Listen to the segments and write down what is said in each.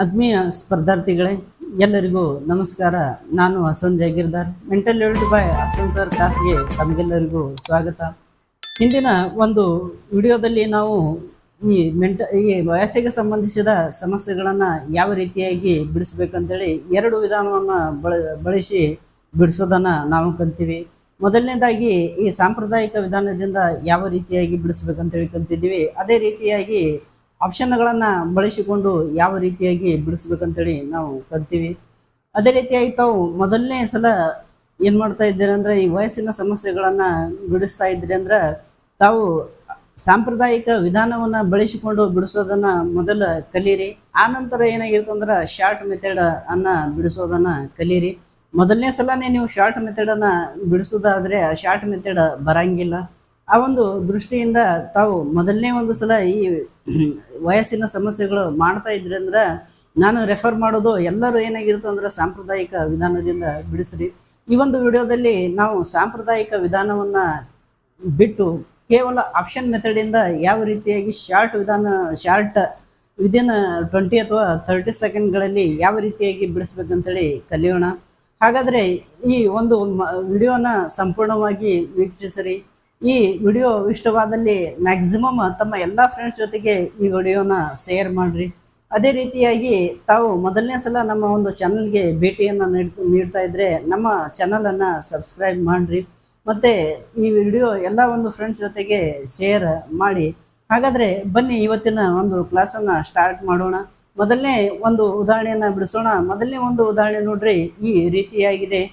ಆತ್ಮೀಯ ಸ್ಪರ್ಧಾರ್ಥಿಗಳೇ, ಎಲ್ಲರಿಗೂ ನಮಸ್ಕಾರ. ನಾನು Hasan Jagirdar, mental health by Hasan sir ಕ್ಲಾಸ್ಗೆ ತಮಗೆಲ್ಲರಿಗೂ ಸ್ವಾಗತ. ಹಿಂದಿನ ಒಂದು ವಿಡಿಯೋದಲ್ಲಿ ನಾವು ಈ ವಯಸ್ಸಿಗೆ ಸಂಬಂಧಿಸಿದ ಸಮಸ್ಯೆಗಳನ್ನು ಯಾವ ರೀತಿಯಾಗಿ ಬಿಡಿಸ್ಬೇಕಂತೇಳಿ ಎರಡು ವಿಧಾನವನ್ನು ಬಳಸಿ ಬಿಡಿಸೋದನ್ನು ನಾವು ಕಲ್ತೀವಿ. ಮೊದಲನೇದಾಗಿ ಈ ಸಾಂಪ್ರದಾಯಿಕ ವಿಧಾನದಿಂದ ಯಾವ ರೀತಿಯಾಗಿ ಬಿಡಿಸ್ಬೇಕಂತೇಳಿ ಕಲ್ತಿದ್ದೀವಿ. ಅದೇ ರೀತಿಯಾಗಿ ಆಪ್ಷನ್ಗಳನ್ನು ಬಳಸಿಕೊಂಡು ಯಾವ ರೀತಿಯಾಗಿ ಬಿಡಿಸ್ಬೇಕಂತೇಳಿ ನಾವು ಕಲ್ತೀವಿ. ಅದೇ ರೀತಿಯಾಗಿ ತಾವು ಮೊದಲನೇ ಸಲ ಏನು ಮಾಡ್ತಾ ಇದ್ದೀರಿ ಅಂದರೆ, ಈ ವಯಸ್ಸಿನ ಸಮಸ್ಯೆಗಳನ್ನು ಬಿಡಿಸ್ತಾ ಇದ್ದೀರಿ ಅಂದ್ರೆ ತಾವು ಸಾಂಪ್ರದಾಯಿಕ ವಿಧಾನವನ್ನು ಬಳಸಿಕೊಂಡು ಬಿಡಿಸೋದನ್ನು ಮೊದಲ ಕಲೀರಿ. ಆನಂತರ ಏನಾಗಿರ್ತಂದ್ರೆ ಶಾರ್ಟ್ ಮೆಥಡ್ ಅನ್ನು ಬಿಡಿಸೋದನ್ನು ಕಲೀರಿ. ಮೊದಲನೇ ಸಲನೇ ನೀವು ಶಾರ್ಟ್ ಮೆಥಡನ್ನು ಬಿಡಿಸೋದಾದರೆ ಶಾರ್ಟ್ ಮೆಥಡ್ ಬರಂಗಿಲ್ಲ. ಆ ಒಂದು ದೃಷ್ಟಿಯಿಂದ ತಾವು ಮೊದಲನೇ ಒಂದು ಸಲ ಈ ವಯಸ್ಸಿನ ಸಮಸ್ಯೆಗಳು ಮಾಡ್ತಾ ಇದ್ರಿ ಅಂದ್ರೆ ನಾನು ರೆಫರ್ ಮಾಡೋದು ಎಲ್ಲರೂ ಏನಾಗಿರುತ್ತೆ ಅಂದ್ರೆ ಸಾಂಪ್ರದಾಯಿಕ ವಿಧಾನದಿಂದ ಬಿಡಿಸ್ರಿ. ಈ ಒಂದು ವಿಡಿಯೋದಲ್ಲಿ ನಾವು ಸಾಂಪ್ರದಾಯಿಕ ವಿಧಾನವನ್ನು ಬಿಟ್ಟು ಕೇವಲ ಆಪ್ಷನ್ ಮೆಥಡಿಂದ ಯಾವ ರೀತಿಯಾಗಿ ಶಾರ್ಟ್ ವಿದಿನ್ 20 ಅಥವಾ 30 ಸೆಕೆಂಡ್ಗಳಲ್ಲಿ ಯಾವ ರೀತಿಯಾಗಿ ಬಿಡಿಸ್ಬೇಕಂತೇಳಿ ಕಲಿಯೋಣ. ಹಾಗಾದರೆ ಈ ಒಂದು ವಿಡಿಯೋನ ಸಂಪೂರ್ಣವಾಗಿ ವೀಕ್ಷಿಸಿರಿ. ಈ ವಿಡಿಯೋ ಇಷ್ಟವಾದಲ್ಲಿ ಮ್ಯಾಕ್ಸಿಮಮ್ ತಮ್ಮ ಎಲ್ಲ ಫ್ರೆಂಡ್ಸ್ ಜೊತೆಗೆ ಈ ವಿಡಿಯೋನ ಶೇರ್ ಮಾಡಿರಿ. ಅದೇ ರೀತಿಯಾಗಿ ತಾವು ಮೊದಲನೇ ಸಲ ನಮ್ಮ ಒಂದು ಚಾನಲ್ಗೆ ಭೇಟಿಯನ್ನು ನೀಡ್ತಾ ಇದ್ದರೆ ನಮ್ಮ ಚಾನಲನ್ನು ಸಬ್ಸ್ಕ್ರೈಬ್ ಮಾಡಿರಿ. ಮತ್ತು ಈ ವಿಡಿಯೋ ಎಲ್ಲ ಒಂದು ಫ್ರೆಂಡ್ಸ್ ಜೊತೆಗೆ ಶೇರ್ ಮಾಡಿ. ಹಾಗಾದರೆ ಬನ್ನಿ ಇವತ್ತಿನ ಒಂದು ಕ್ಲಾಸನ್ನು ಸ್ಟಾರ್ಟ್ ಮಾಡೋಣ. ಮೊದಲನೇ ಒಂದು ಉದಾಹರಣೆಯನ್ನು ಬಿಡಿಸೋಣ. ಮೊದಲನೇ ಒಂದು ಉದಾಹರಣೆ ನೋಡ್ರಿ, ಈ ರೀತಿಯಾಗಿದೆ.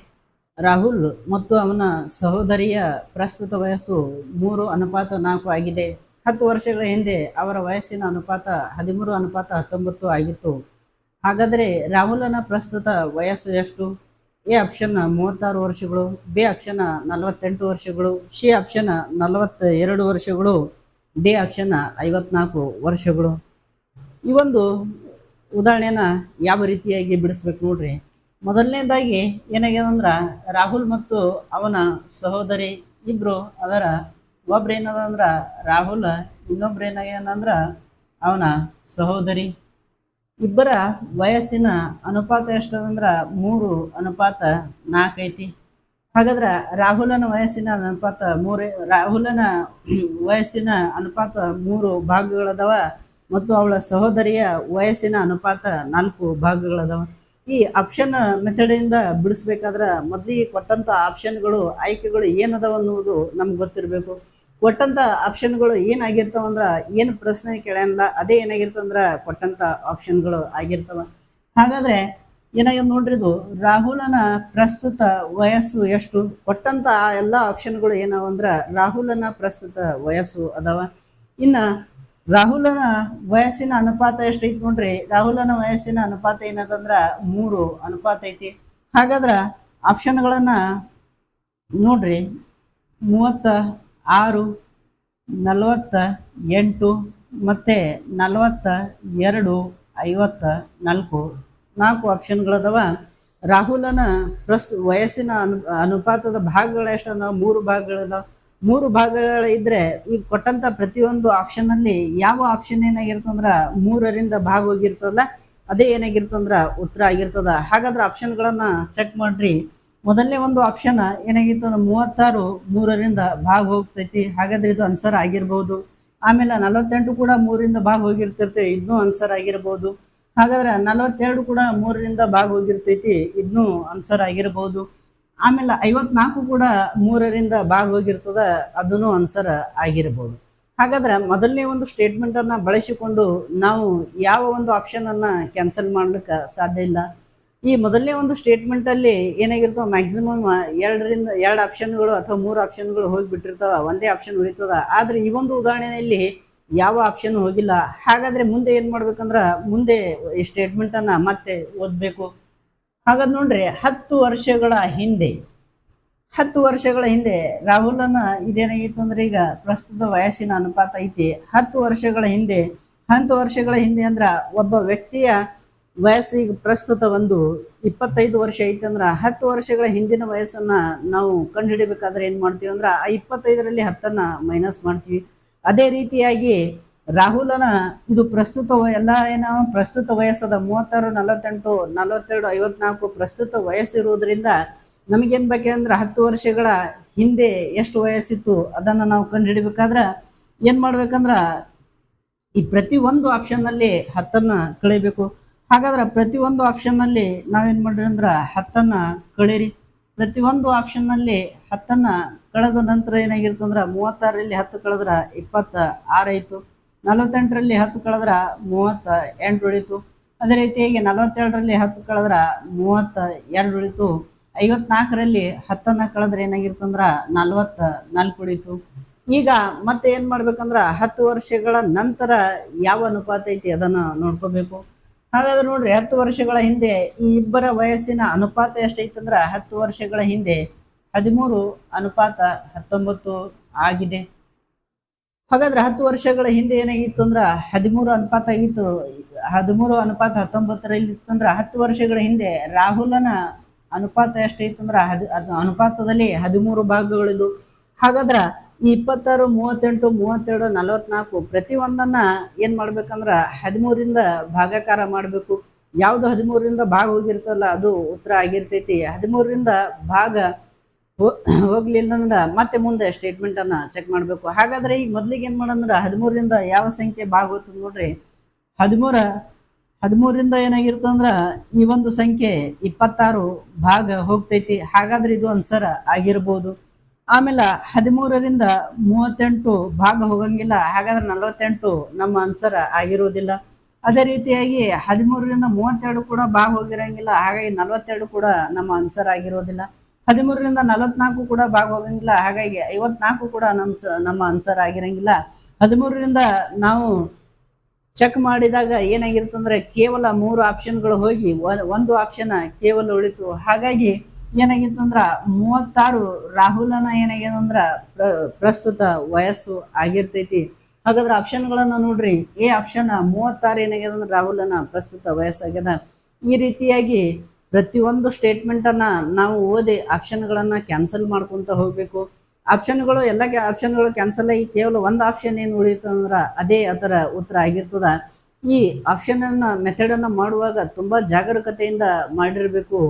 ರಾಹುಲ್ ಮತ್ತು ಅವನ ಸಹೋದರಿಯ ಪ್ರಸ್ತುತ ವಯಸ್ಸು 3:4 ಆಗಿದೆ. 10 ವರ್ಷಗಳ ಹಿಂದೆ ಅವರ ವಯಸ್ಸಿನ ಅನುಪಾತ 13:19 ಆಗಿತ್ತು. ಹಾಗಾದರೆ ರಾಹುಲನ ಪ್ರಸ್ತುತ ವಯಸ್ಸು ಎಷ್ಟು? ಎ ಆಪ್ಷನ್ 36 ವರ್ಷಗಳು, ಬಿ ಆಪ್ಷನ್ 48 ವರ್ಷಗಳು, ಸಿ ಆಪ್ಷನ್ 42 ವರ್ಷಗಳು, ಡಿ ಆಪ್ಷನ್ 54 ವರ್ಷಗಳು. ಈ ಒಂದು ಉದಾಹರಣೆನ ಯಾವ ರೀತಿಯಾಗಿ ಬಿಡಿಸ್ಬೇಕು ನೋಡ್ರಿ. ಮೊದಲನೇದಾಗಿ ಏನಾಗಿದೆ ಅಂದ್ರೆ, ರಾಹುಲ್ ಮತ್ತು ಅವನ ಸಹೋದರಿ ಇಬ್ಬರು ಅದರ ಒಬ್ರು ಏನದ ಅಂದ್ರೆ ರಾಹುಲ್, ಇನ್ನೊಬ್ರು ಏನಾಗ್ಯಾನಂದ್ರೆ ಅವನ ಸಹೋದರಿ. ಇಬ್ಬರ ವಯಸ್ಸಿನ ಅನುಪಾತ ಎಷ್ಟದಂದ್ರೆ 3:4 ಐತಿ. ಹಾಗಾದ್ರೆ ರಾಹುಲನ ವಯಸ್ಸಿನ ಅನುಪಾತ 3 ಭಾಗಗಳದವ ಮತ್ತು ಅವಳ ಸಹೋದರಿಯ ವಯಸ್ಸಿನ ಅನುಪಾತ 4 ಭಾಗಗಳದವ. ಈ ಆಪ್ಷನ್ ಮೆಥಡಿಂದ ಬಿಡಿಸ್ಬೇಕಾದ್ರೆ ಮೊದಲಿಗೆ ಕೊಟ್ಟಂಥ ಆಪ್ಷನ್ಗಳು ಆಯ್ಕೆಗಳು ಏನದವ ಅನ್ನೋದು ನಮ್ಗೆ ಗೊತ್ತಿರಬೇಕು. ಕೊಟ್ಟಂಥ ಆಪ್ಷನ್ಗಳು ಏನಾಗಿರ್ತಾವಂದ್ರೆ ಏನು ಪ್ರಶ್ನೆ ಕೇಳಲ್ಲ, ಅದೇ ಏನಾಗಿರ್ತಂದ್ರೆ ಕೊಟ್ಟಂಥ ಆಪ್ಷನ್ಗಳು ಆಗಿರ್ತವ. ಹಾಗಾದರೆ ಏನಾಗಿದೆ ನೋಡ್ರಿ, ಇದು ರಾಹುಲನ ಪ್ರಸ್ತುತ ವಯಸ್ಸು ಎಷ್ಟು? ಕೊಟ್ಟಂಥ ಎಲ್ಲ ಆಪ್ಷನ್ಗಳು ಏನವ ಅಂದ್ರೆ ರಾಹುಲನ ಪ್ರಸ್ತುತ ವಯಸ್ಸು ಅದಾವ. ಇನ್ನು ರಾಹುಲನ ವಯಸ್ಸಿನ ಅನುಪಾತ ಎಷ್ಟೈತಿ ನೋಡ್ರಿ, ರಾಹುಲನ ವಯಸ್ಸಿನ ಅನುಪಾತ ಏನದಂದ್ರೆ 3:4 ಐತಿ. ಹಾಗಾದ್ರೆ ಆಪ್ಷನ್ಗಳನ್ನು ನೋಡ್ರಿ, 36, 48 ಮತ್ತು 42, 54 4 ಆಪ್ಷನ್ಗಳದವ. ರಾಹುಲನ ವಯಸ್ಸಿನ ಅನುಪಾತದ ಭಾಗಗಳು ಎಷ್ಟಂದ್ರೆ 3 ಭಾಗಗಳದಾವ. 3 ಭಾಗಗಳು ಇದ್ರೆ ಈಗ ಕೊಟ್ಟಂತ ಪ್ರತಿಯೊಂದು ಆಪ್ಷನ್ನಲ್ಲಿ ಯಾವ ಆಪ್ಷನ್ ಏನಾಗಿರ್ತಂದ್ರ 3ರಿಂದ ಭಾಗ ಹೋಗಿರ್ತದಲ್ಲ, ಅದೇ ಏನಾಗಿರ್ತಂದ್ರ ಉತ್ತರ ಆಗಿರ್ತದ. ಹಾಗಾದ್ರೆ ಆಪ್ಷನ್ಗಳನ್ನ ಚೆಕ್ ಮಾಡ್ರಿ. ಮೊದಲನೇ ಒಂದು ಆಪ್ಷನ್ ಏನಾಗಿರ್ತದ 36 3ರಿಂದ ಭಾಗ ಹೋಗ್ತೈತಿ. ಹಾಗಾದ್ರೆ ಇದು ಆನ್ಸರ್ ಆಗಿರ್ಬೋದು. ಆಮೇಲೆ 48 ಕೂಡ 3ರಿಂದ ಭಾಗ ಹೋಗಿರ್ತೈತಿ, ಇದನ್ನೂ ಆನ್ಸರ್ ಆಗಿರ್ಬೋದು. ಹಾಗಾದ್ರೆ 42 ಕೂಡ 3ರಿಂದ ಭಾಗ ಹೋಗಿರ್ತೈತಿ, ಇದನ್ನೂ ಆನ್ಸರ್ ಆಗಿರ್ಬೋದು. ಆಮೇಲೆ 54 ಕೂಡ 3ರಿಂದ ಭಾಗ ಹೋಗಿರ್ತದ, ಅದನ್ನು ಆನ್ಸರ್ ಆಗಿರ್ಬೋದು. ಹಾಗಾದ್ರೆ ಮೊದಲನೇ ಒಂದು ಸ್ಟೇಟ್ಮೆಂಟ್ ಅನ್ನ ಬಳಸಿಕೊಂಡು ನಾವು ಯಾವ ಒಂದು ಆಪ್ಷನ್ ಅನ್ನ ಕ್ಯಾನ್ಸಲ್ ಮಾಡ್ಲಿಕ್ಕೆ ಸಾಧ್ಯ ಇಲ್ಲ. ಈ ಮೊದಲನೇ ಒಂದು ಸ್ಟೇಟ್ಮೆಂಟ್ ಅಲ್ಲಿ ಏನಾಗಿರ್ತಾವ, ಮ್ಯಾಕ್ಸಿಮಮ್ 2 ಆಪ್ಷನ್ಗಳು ಅಥವಾ 3 ಆಪ್ಷನ್ಗಳು ಹೋಗಿಬಿಟ್ಟಿರ್ತಾವ, ಒಂದೇ ಆಪ್ಷನ್ ಉಳಿತದ. ಆದ್ರೆ ಈ ಒಂದು ಉದಾಹರಣೆಯಲ್ಲಿ ಯಾವ ಆಪ್ಷನ್ ಹೋಗಿಲ್ಲ. ಹಾಗಾದ್ರೆ ಮುಂದೆ ಏನ್ ಮಾಡ್ಬೇಕಂದ್ರ, ಮುಂದೆ ಈ ಸ್ಟೇಟ್ಮೆಂಟ್ ಅನ್ನ ಮತ್ತೆ ಓದ್ಬೇಕು. ಹಾಗಾದ್ರೆ ನೋಡ್ರಿ, 10 ವರ್ಷಗಳ ಹಿಂದೆ ರಾಹುಲನ ಇದೇನಾಗಿತ್ತು ಅಂದ್ರೆ, ಈಗ ಪ್ರಸ್ತುತ ವಯಸ್ಸಿನ ಅನುಪಾತ ಐತಿ 10 ವರ್ಷಗಳ ಹಿಂದೆ. 10 ವರ್ಷಗಳ ಹಿಂದೆ ಅಂದ್ರ ಒಬ್ಬ ವ್ಯಕ್ತಿಯ ವಯಸ್ಸು ಈಗ ಪ್ರಸ್ತುತ 25 ವರ್ಷ ಐತಿ ಅಂದ್ರ 10 ವರ್ಷಗಳ ಹಿಂದಿನ ವಯಸ್ಸನ್ನ ನಾವು ಕಂಡುಹಿಡಿಬೇಕಾದ್ರೆ ಏನ್ ಮಾಡ್ತೀವಿ ಅಂದ್ರ, ಆ 25ರಲ್ಲಿ 10ನ್ನ ಮೈನಸ್ ಮಾಡ್ತೀವಿ. ಅದೇ ರೀತಿಯಾಗಿ ರಾಹುಲನ ಇದು ಪ್ರಸ್ತುತ ಎಲ್ಲ ಏನೋ ಪ್ರಸ್ತುತ ವಯಸ್ಸದ 36, 48, 42, 54 ಪ್ರಸ್ತುತ ವಯಸ್ಸಿರುವುದರಿಂದ ನಮಗೇನ್ ಬೇಕಂದ್ರೆ 10 ವರ್ಷಗಳ ಹಿಂದೆ ಎಷ್ಟು ವಯಸ್ಸಿತ್ತು ಅದನ್ನ ನಾವು ಕಂಡುಹಿಡಿಬೇಕಾದ್ರೆ ಏನ್ ಮಾಡ್ಬೇಕಂದ್ರ ಈ ಪ್ರತಿ ಒಂದು ಆಪ್ಷನ್ ನಲ್ಲಿ 10 ಕಳಿಬೇಕು. ಹಾಗಾದ್ರೆ ಪ್ರತಿ ಒಂದು ಆಪ್ಷನ್ ನಲ್ಲಿ ನಾವೇನ್ ಮಾಡ್ರಿ ಅಂದ್ರ 10 ಕಳೀರಿ. ಪ್ರತಿ ಒಂದು ಆಪ್ಷನ್ ನಲ್ಲಿ 10 ಕಳೆದ ನಂತರ ಏನಾಗಿರ್ತಂದ್ರ 36ರಲ್ಲಿ 10 ಕಳೆದ್ರ 26 ಆಯ್ತು. 48ರಲ್ಲಿ 10 ಕಳೆದ್ರ 38 ಉಳಿತು. ಅದೇ ರೀತಿಯಾಗಿ 47ರಲ್ಲಿ 10 ಕಳೆದ್ರ 32 ಉಳಿತು. 54ರಲ್ಲಿ 10 ಕಳೆದ್ರೆ ಏನಾಗಿರ್ತಂದ್ರ 44 ಉಳಿತು. ಈಗ ಮತ್ತೆ ಏನ್ ಮಾಡ್ಬೇಕಂದ್ರ 10 ವರ್ಷಗಳ ನಂತರ ಯಾವ ಅನುಪಾತ ಐತಿ ಅದನ್ನ ನೋಡ್ಕೋಬೇಕು. ಹಾಗಾದ್ರೆ ನೋಡ್ರಿ 10 ವರ್ಷಗಳ ಹಿಂದೆ ಈ ಇಬ್ಬರ ವಯಸ್ಸಿನ ಅನುಪಾತ ಎಷ್ಟೈತಂದ್ರ 10 ವರ್ಷಗಳ ಹಿಂದೆ 13:19 ಆಗಿದೆ. ಹಾಗಾದ್ರೆ 10 ವರ್ಷಗಳ ಹಿಂದೆ ಏನಾಗಿತ್ತು ಅಂದ್ರ 13 ಅನುಪಾತ ಆಗಿತ್ತು. 13:19 ಇತ್ತಂದ್ರ 10 ವರ್ಷಗಳ ಹಿಂದೆ ರಾಹುಲನ ಅನುಪಾತ ಎಷ್ಟೈತಂದ್ರ ಅನುಪಾತದಲ್ಲಿ 13 ಭಾಗಗಳಿದ್ದು. ಹಾಗಾದ್ರ ಈ 26, 38, 32, 44 ಪ್ರತಿ ಒಂದನ್ನ ಏನ್ ಮಾಡ್ಬೇಕಂದ್ರ 13ರಿಂದ ಭಾಗಾಕಾರ ಮಾಡ್ಬೇಕು. ಯಾವ್ದು 13ರಿಂದ ಭಾಗ ಹೋಗಿರ್ತಲ್ಲ ಅದು ಉತ್ತರ ಆಗಿರ್ತೈತಿ. 13ರಿಂದ ಭಾಗ ಹೋಗ್ಲಿಲ್ಲ ಅಂದ್ರ ಮತ್ತೆ ಮುಂದೆ ಸ್ಟೇಟ್ಮೆಂಟ್ ಅನ್ನ ಚೆಕ್ ಮಾಡ್ಬೇಕು. ಹಾಗಾದ್ರೆ ಈಗ ಮೊದ್ಲಿಗೆ ಏನ್ ಮಾಡಂದ್ರ 13ರಿಂದ ಯಾವ ಸಂಖ್ಯೆ ಭಾಗ ಹೋಗ್ತದ ನೋಡ್ರಿ. 13ರಿಂದ ಏನಾಗಿರ್ತಂದ್ರ ಈ ಒಂದು ಸಂಖ್ಯೆ 26 ಭಾಗ ಹೋಗ್ತೈತಿ. ಹಾಗಾದ್ರೆ ಇದು ಆನ್ಸರ್ ಆಗಿರ್ಬೋದು. ಆಮೇಲೆ 13ರಿಂದ 38 ಭಾಗ ಹೋಗಂಗಿಲ್ಲ. ಹಾಗಾದ್ರೆ 48 ನಮ್ಮ ಆನ್ಸರ್ ಆಗಿರುವುದಿಲ್ಲ. ಅದೇ ರೀತಿಯಾಗಿ 13ರಿಂದ 32 ಕೂಡ ಭಾಗ ಹೋಗಿರಂಗಿಲ್ಲ. ಹಾಗಾಗಿ 42 ಕೂಡ ನಮ್ಮ ಆನ್ಸರ್ ಆಗಿರೋದಿಲ್ಲ. 13ರಿಂದ 44 ಕೂಡ ಭಾಗ ಹೋಗಂಗಿಲ್ಲ. ಹಾಗಾಗಿ 54 ಕೂಡ ನಮ್ಮ ಆನ್ಸರ್ ಆಗಿರಂಗಿಲ್ಲ. 13ರಿಂದ ನಾವು ಚೆಕ್ ಮಾಡಿದಾಗ ಏನಾಗಿರ್ತಂದ್ರೆ ಕೇವಲ 3 ಆಪ್ಷನ್ಗಳು ಹೋಗಿ ಒಂದು ಆಪ್ಷನ್ ಕೇವಲ ಉಳಿತು. ಹಾಗಾಗಿ ಏನಾಗಿತ್ತಂದ್ರ 36 ರಾಹುಲನ ಏನಾಗ್ಯದಂದ್ರ ಪ್ರಸ್ತುತ ವಯಸ್ಸು ಆಗಿರ್ತೈತಿ. ಹಾಗಾದ್ರೆ ಆಪ್ಷನ್ಗಳನ್ನ ನೋಡ್ರಿ. ಎ ಆಪ್ಷನ್ 36 ಏನಾಗ್ಯದಂದ್ರ ರಾಹುಲನ ಪ್ರಸ್ತುತ ವಯಸ್ಸಾಗ್ಯದ. ಈ ರೀತಿಯಾಗಿ ಪ್ರತಿಯೊಂದು ಸ್ಟೇಟ್ಮೆಂಟ್ ಅನ್ನ ನಾವು ಓದಿ ಆಪ್ಷನ್ಗಳನ್ನ ಕ್ಯಾನ್ಸಲ್ ಮಾಡ್ಕೊಂತ ಹೋಗ್ಬೇಕು. ಆಪ್ಷನ್ಗಳು ಎಲ್ಲ ಆಪ್ಷನ್ಗಳು ಕ್ಯಾನ್ಸಲ್ ಆಗಿ ಕೇವಲ ಒಂದು ಆಪ್ಷನ್ ಏನು ಉಳಿತಂದ್ರ ಅದೇ ಅದರ ಉತ್ತರ ಆಗಿರ್ತದ. ಈ ಆಪ್ಷನ್ ಅನ್ನ ಮೆಥಡ್ ಅನ್ನ ಮಾಡುವಾಗ ತುಂಬಾ ಜಾಗರೂಕತೆಯಿಂದ ಮಾಡಿರ್ಬೇಕು.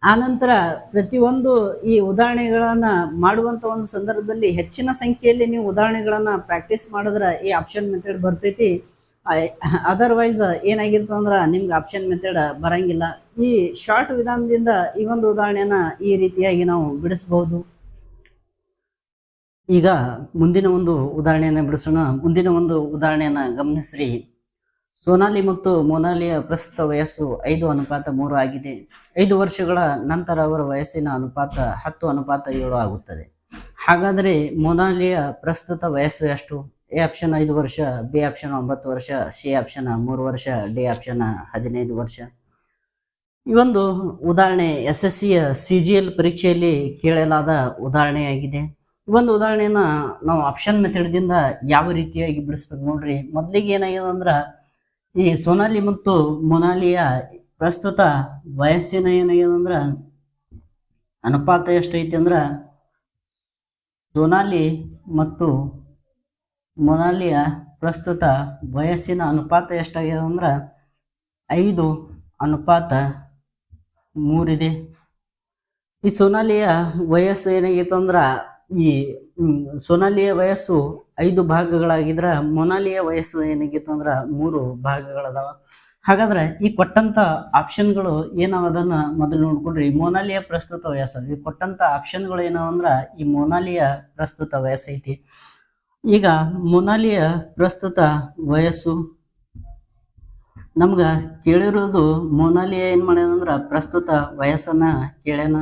ಆನಂತರ ಪ್ರತಿಯೊಂದು ಈ ಉದಾಹರಣೆಗಳನ್ನ ಮಾಡುವಂತ ಒಂದು ಸಂದರ್ಭದಲ್ಲಿ ಹೆಚ್ಚಿನ ಸಂಖ್ಯೆಯಲ್ಲಿ ನೀವು ಉದಾಹರಣೆಗಳನ್ನ ಪ್ರಾಕ್ಟೀಸ್ ಮಾಡಿದ್ರೆ ಈ ಆಪ್ಷನ್ ಮೆಥಡ್ ಬರ್ತೈತಿ. ಅದರ್ವೈಸ್ ಏನಾಗಿರ್ತಂದ್ರ ನಿಮ್ಗೆ ಆಪ್ಷನ್ ಮೆಥಡ್ ಬರಂಗಿಲ್ಲ. ಈ ಶಾರ್ಟ್ ವಿಧಾನದಿಂದ ಈ ಒಂದು ಉದಾಹರಣೆಯನ್ನ ಈ ರೀತಿಯಾಗಿ ನಾವು ಬಿಡಿಸಬಹುದು. ಈಗ ಮುಂದಿನ ಒಂದು ಉದಾಹರಣೆಯನ್ನ ಬಿಡಿಸೋಣ. ಮುಂದಿನ ಒಂದು ಉದಾಹರಣೆಯನ್ನ ಗಮನಿಸ್ರಿ. ಸೋನಾಲಿ ಮತ್ತು ಮೊನಾಲಿಯ ಪ್ರಸ್ತುತ ವಯಸ್ಸು 5:3 ಆಗಿದೆ. 5 ವರ್ಷಗಳ ನಂತರ ಅವರ ವಯಸ್ಸಿನ ಅನುಪಾತ 10:7 ಆಗುತ್ತದೆ. ಹಾಗಾದರೆ ಮೊನಾಲಿಯ ಪ್ರಸ್ತುತ ವಯಸ್ಸು ಎಷ್ಟು? ಎ ಆಪ್ಷನ್ 5 ವರ್ಷ, ಬಿ ಆಪ್ಷನ್ 9 ವರ್ಷ, ಸಿ ಆಪ್ಷನ್ 3 ವರ್ಷ, ಡಿ ಆಪ್ಷನ್ 15 ವರ್ಷ. ಈ ಒಂದು ಉದಾಹರಣೆ SSC CGL ಪರೀಕ್ಷೆಯಲ್ಲಿ ಕೇಳಲಾದ ಉದಾಹರಣೆಯಾಗಿದೆ. ಈ ಒಂದು ಉದಾಹರಣೆಯನ್ನ ನಾವು ಆಪ್ಷನ್ ಮೆಥಡ್ದಿಂದ ಯಾವ ರೀತಿಯಾಗಿ ಬಿಡಿಸ್ಬೇಕು ನೋಡ್ರಿ. ಮೊದಲಿಗೆ ಏನಾಗಿದೆ ಅಂದ್ರ ಈ ಸೋನಾಲಿ ಮತ್ತು ಮೊನಾಲಿಯ ಪ್ರಸ್ತುತ ವಯಸ್ಸಿನ ಏನಾಗಿದೆ ಅಂದ್ರ ಅನುಪಾತ ಎಷ್ಟೈತಿ ಅಂದ್ರ ಸೋನಾಲಿ ಮತ್ತು ಮೊನಾಲಿಯ ಪ್ರಸ್ತುತ ವಯಸ್ಸಿನ ಅನುಪಾತ ಎಷ್ಟಾಗಿದೆ ಅಂದ್ರ 5:3 ಇದೆ. ಈ ಸೋನಾಲಿಯ ವಯಸ್ಸು ಏನಾಗಿತ್ತು ಅಂದ್ರ ಈ ಸೋನಾಲಿಯ ವಯಸ್ಸು 5 ಭಾಗಗಳಾಗಿದ್ರ ಮೊನಾಲಿಯ ವಯಸ್ಸು ಏನಾಗಿತ್ತು ಅಂದ್ರ 3 ಭಾಗಗಳದಾವ. ಹಾಗಾದ್ರೆ ಈ ಕೊಟ್ಟಂತ ಆಪ್ಷನ್ಗಳು ಏನಾವ ಅದನ್ನ ಮೊದಲು ನೋಡ್ಕೊಡ್ರಿ. ಮೊನಾಲಿಯ ಪ್ರಸ್ತುತ ವಯಸ್ಸು ಈ ಕೊಟ್ಟಂತ ಆಪ್ಷನ್ಗಳು ಏನಾವ ಅಂದ್ರ ಈ ಮೊನಾಲಿಯ ಪ್ರಸ್ತುತ ವಯಸ್ಸು ಐತಿ. ಈಗ ಮೊನಾಲಿಯ ಪ್ರಸ್ತುತ ವಯಸ್ಸು ನಮ್ಗ ಕೇಳಿರೋದು ಮೊನಾಲಿಯ ಏನ್ ಮಾಡ್ಯಾದಂದ್ರ ಪ್ರಸ್ತುತ ವಯಸ್ಸನ್ನ ಕೇಳ್ಯಾನ.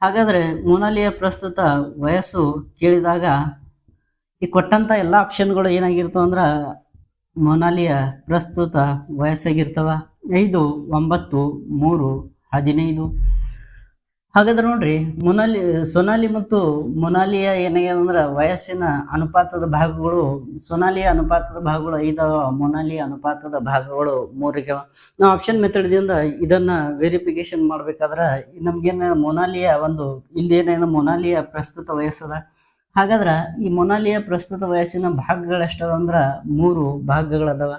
ಹಾಗಾದ್ರೆ ಮೊನಾಲಿಯ ಪ್ರಸ್ತುತ ವಯಸ್ಸು ಕೇಳಿದಾಗ ಈ ಕೊಟ್ಟಂತ ಎಲ್ಲ ಆಪ್ಷನ್ಗಳು ಏನಾಗಿರ್ತಾವ ಅಂದ್ರ ಮೊನಾಲಿಯ ಪ್ರಸ್ತುತ ವಯಸ್ಸಾಗಿರ್ತಾವ 5, 9, 3, 15. ಹಾಗಾದ್ರೆ ನೋಡ್ರಿ ಸೋನಾಲಿ ಮತ್ತು ಮೊನಾಲಿಯ ಏನಾಗ್ಯದ ಅಂದ್ರ ವಯಸ್ಸಿನ ಅನುಪಾತದ ಭಾಗಗಳು ಸೋನಾಲಿಯ ಅನುಪಾತದ ಭಾಗಗಳು 5, ಮೊನಾಲಿಯ ಅನುಪಾತದ ಭಾಗಗಳು 3. ನಾವು ಆಪ್ಷನ್ ಮೆಥಡ್ದಿಂದ ಇದನ್ನ ವೆರಿಫಿಕೇಶನ್ ಮಾಡ್ಬೇಕಾದ್ರ ನಮ್ಗೇನ ಮೊನಾಲಿಯ ಒಂದು ಇಲ್ಲಿ ಏನೇನು ಮೊನಾಲಿಯ ಪ್ರಸ್ತುತ ವಯಸ್ಸದ. ಹಾಗಾದ್ರೆ ಈ ಮೊನಾಲಿಯ ಪ್ರಸ್ತುತ ವಯಸ್ಸಿನ ಭಾಗಗಳೆಷ್ಟದ ಅಂದ್ರ 3 ಭಾಗಗಳದಾವ.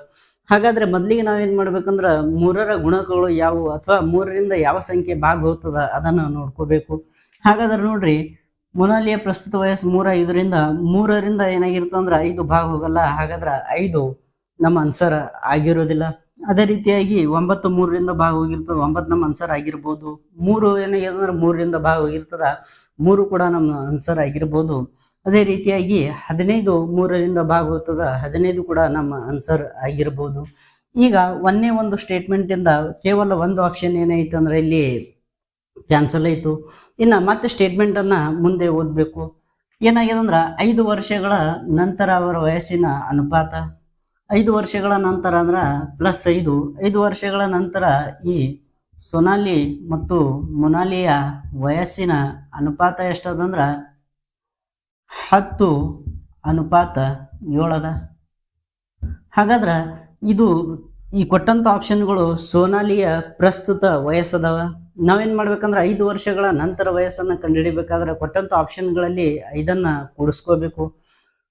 ಹಾಗಾದ್ರೆ ಮೊದಲಿಗೆ ನಾವೇನ್ ಮಾಡ್ಬೇಕಂದ್ರ 3ರ ಗುಣಕಗಳು ಯಾವುವು ಅಥವಾ 3ರಿಂದ ಯಾವ ಸಂಖ್ಯೆ ಭಾಗ ಹೋಗ್ತದ ಅದನ್ನ ನೋಡ್ಕೋಬೇಕು. ಹಾಗಾದ್ರೆ ನೋಡ್ರಿ, ಮೊನಾಲಿಯ ಪ್ರಸ್ತುತ ವಯಸ್ಸು 3 ಇದರಿಂದ 3ರಿಂದ ಏನಾಗಿರ್ತಂದ್ರ 5 ಭಾಗ ಹೋಗಲ್ಲ. ಹಾಗಾದ್ರೆ 5 ನಮ್ಮ ಆನ್ಸರ್ ಆಗಿರೋದಿಲ್ಲ. ಅದೇ ರೀತಿಯಾಗಿ 9 3ರಿಂದ ಭಾಗ ಹೋಗಿರ್ತದ, 9 ನಮ್ಮ ಆನ್ಸರ್ ಆಗಿರ್ಬೋದು. 3 ಏನಾಗಿರ್ತಂದ್ರ 3ರಿಂದ ಭಾಗ ಹೋಗಿರ್ತದ, 3 ಕೂಡ ನಮ್ಮ ಆನ್ಸರ್ ಆಗಿರ್ಬೋದು. ಅದೇ ರೀತಿಯಾಗಿ 15 3ರಿಂದ ಭಾಗ ಹೋಗ್ತದ, 15 ಕೂಡ ನಮ್ಮ ಆನ್ಸರ್ ಆಗಿರ್ಬೋದು. ಈಗ ಒಂದೇ ಒಂದು ಸ್ಟೇಟ್ಮೆಂಟ್ ಇಂದ ಕೇವಲ ಒಂದು ಆಪ್ಷನ್ ಏನೈತೆ ಅಂದ್ರೆ ಇಲ್ಲಿ ಕ್ಯಾನ್ಸಲ್ ಆಯ್ತು. ಇನ್ನ ಮತ್ತೆ ಸ್ಟೇಟ್ಮೆಂಟ್ ಅನ್ನ ಮುಂದೆ ಓದ್ಬೇಕು. ಏನಾಗಿದೆ ಅಂದ್ರ 5 ವರ್ಷಗಳ ನಂತರ ಅವರ ವಯಸ್ಸಿನ ಅನುಪಾತ. 5 ವರ್ಷಗಳ ನಂತರ ಅಂದ್ರ +5. 5 ವರ್ಷಗಳ ನಂತರ ಈ ಸೊನಾಲಿ ಮತ್ತು ಮೊನಾಲಿಯ ವಯಸ್ಸಿನ ಅನುಪಾತ ಎಷ್ಟದಂದ್ರ 10:7 ಅದ. ಹಾಗಾದ್ರ ಇದು ಈ ಕೊಟ್ಟಂತ ಆಪ್ಷನ್ಗಳು ಸೋನಾಲಿಯ ಪ್ರಸ್ತುತ ವಯಸ್ಸದವ. ನಾವೇನ್ ಮಾಡ್ಬೇಕಂದ್ರೆ 5 ವರ್ಷಗಳ ನಂತರ ವಯಸ್ಸನ್ನ ಕಂಡುಹಿಡಿಬೇಕಾದ್ರೆ ಕೊಟ್ಟಂತ ಆಪ್ಷನ್ಗಳಲ್ಲಿ 5ಅನ್ನ ಕೂಡಿಸ್ಕೋಬೇಕು.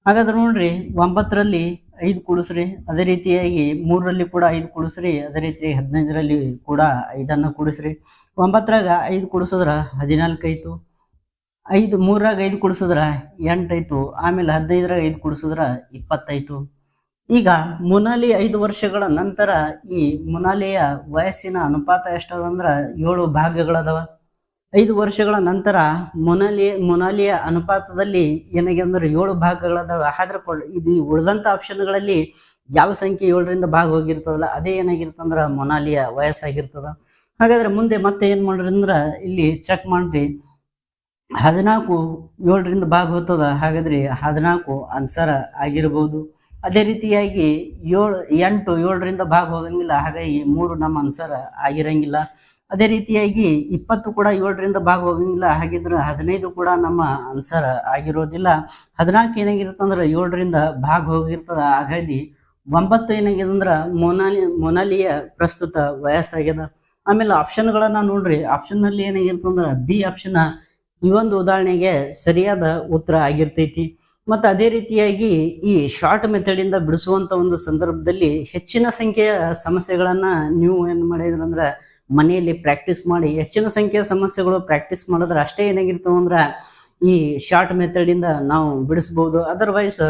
ಹಾಗಾದ್ರೆ ನೋಡ್ರಿ, 9ರಲ್ಲಿ 5 ಕೂಡಿಸ್ರಿ, ಅದೇ ರೀತಿಯಾಗಿ 3ರಲ್ಲಿ ಕೂಡ 5 ಕೂಡಿಸ್ರಿ, ಅದೇ ರೀತಿ 15ರಲ್ಲಿ ಕೂಡ 5ಅನ್ನ ಕೂಡಿಸ್ರಿ. 9ರಾಗ 5 ಕೂಡಿಸಿದ್ರ 14 ಆಯ್ತು. 3ರಾಗ 5 ಕೂಡಿಸಿದ್ರ 8 ಆಯ್ತು. ಆಮೇಲೆ 15ರಾಗ 5 ಕೂಡಿಸಿದ್ರ 20 ಆಯ್ತು. ಈಗ ಮೊನಾಲಿ 5 ವರ್ಷಗಳ ನಂತರ ಈ ಮೊನಾಲಿಯ ವಯಸ್ಸಿನ ಅನುಪಾತ ಎಷ್ಟದಂದ್ರ 7 ಭಾಗಗಳದವ. 5 ವರ್ಷಗಳ ನಂತರ ಮೊನಾಲಿಯ ಅನುಪಾತದಲ್ಲಿ ಏನಾಗಿದೆ ಅಂದ್ರೆ 7 ಭಾಗಗಳದಾವ. ಆದ್ರೆ ಇದು ಉಳಿದಂತ ಆಪ್ಷನ್ಗಳಲ್ಲಿ ಯಾವ ಸಂಖ್ಯೆ 7ರಿಂದ ಭಾಗ ಹೋಗಿರ್ತದಲ್ಲ ಅದೇ ಏನಾಗಿರ್ತಂದ್ರ ಮೊನಾಲಿಯ ವಯಸ್ಸಾಗಿರ್ತದ. ಹಾಗಾದ್ರೆ ಮುಂದೆ ಮತ್ತೆ ಏನ್ ಮಾಡ್ರಿ ಅಂದ್ರ ಇಲ್ಲಿ ಚೆಕ್ ಮಾಡ್ರಿ, 14 7ರಿಂದ ಭಾಗ ಹೋಗ್ತದ. ಹಾಗಾದ್ರೆ 14 ಆನ್ಸರ್ ಆಗಿರ್ಬೋದು. ಅದೇ ರೀತಿಯಾಗಿ 8 7ರಿಂದ ಭಾಗ ಹೋಗಂಗಿಲ್ಲ, ಹಾಗಾಗಿ 3 ನಮ್ಮ ಆನ್ಸರ್ ಆಗಿರಂಗಿಲ್ಲ. ಅದೇ ರೀತಿಯಾಗಿ 20 ಕೂಡ 7ರಿಂದ ಭಾಗ ಹೋಗಂಗಿಲ್ಲ, ಹಾಗಿದ್ರೆ 15 ಕೂಡ ನಮ್ಮ ಆನ್ಸರ್ ಆಗಿರೋದಿಲ್ಲ. 14 ಏನಾಗಿರ್ತಂದ್ರ 7ರಿಂದ ಭಾಗ ಹೋಗಿರ್ತದ, ಹಾಗಾಗಿ 9 ಏನಾಗಿದೆ ಅಂದ್ರ ಮೊನಾಲಿಯ ಪ್ರಸ್ತುತ ವಯಸ್ಸಾಗ್ಯದ. ಆಮೇಲೆ ಆಪ್ಷನ್ಗಳನ್ನ ನೋಡ್ರಿ, ಆಪ್ಷನ್ ನಲ್ಲಿ ಏನಾಗಿರ್ತಂದ್ರ ಬಿ ಆಪ್ಷನ್ ಈ ಒಂದು ಉದಾಹರಣೆಗೆ ಸರಿಯಾದ ಉತ್ತರ ಆಗಿರ್ತೈತಿ. ಮತ್ತು ಅದೇ ರೀತಿಯಾಗಿ ಈ ಶಾರ್ಟ್ ಮೆಥಡ್ ಇಂದ ಬಿಡಿಸುವಂತ ಒಂದು ಸಂದರ್ಭದಲ್ಲಿ ಹೆಚ್ಚಿನ ಸಂಖ್ಯೆಯ ಸಮಸ್ಯೆಗಳನ್ನ ನೀವು ಏನ್ ಮಾಡಿದ್ರಂದ್ರ ಮನೆಯಲ್ಲಿ ಪ್ರಾಕ್ಟೀಸ್ ಮಾಡಿ, ಹೆಚ್ಚಿನ ಸಂಖ್ಯೆಯ ಸಮಸ್ಯೆಗಳು ಪ್ರಾಕ್ಟೀಸ್ ಮಾಡಿದ್ರೆ ಅಷ್ಟೇ ಏನಾಗಿರ್ತಾವ ಅಂದ್ರ ಈ ಶಾರ್ಟ್ ಮೆಥಡ್ ಇಂದ ನಾವು ಬಿಡಿಸ್ಬೋದು. ಅದರ್ವೈಸ್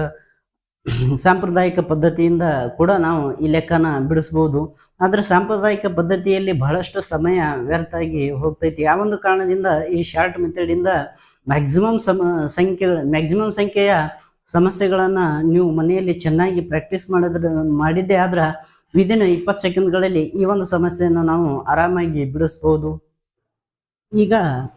ಸಾಂಪ್ರದಾಯಿಕ ಪದ್ಧತಿಯಿಂದ ಕೂಡ ನಾವು ಈ ಲೆಕ್ಕನ ಬಿಡಿಸ್ಬೋದು. ಆದ್ರೆ ಸಾಂಪ್ರದಾಯಿಕ ಪದ್ಧತಿಯಲ್ಲಿ ಬಹಳಷ್ಟು ಸಮಯ ವ್ಯರ್ಥ ಆಗಿ ಹೋಗ್ತೈತಿ. ಆ ಒಂದು ಕಾರಣದಿಂದ ಈ ಶಾರ್ಟ್ ಮೆಥಡ್ ಇಂದ ಮ್ಯಾಕ್ಸಿಮಮ್ ಸಂಖ್ಯೆಯ ಸಮಸ್ಯೆಗಳನ್ನ ನೀವು ಮನೆಯಲ್ಲಿ ಚೆನ್ನಾಗಿ ಪ್ರಾಕ್ಟೀಸ್ ಮಾಡಿದ್ದೇ ಆದ್ರ ವಿದಿನ್ 20 ಸೆಕೆಂಡ್ಗಳಲ್ಲಿ ಈ ಒಂದು ಸಮಸ್ಯೆಯನ್ನು ನಾವು ಆರಾಮಾಗಿ ಬಿಡಿಸ್ಬೋದು. ಈಗ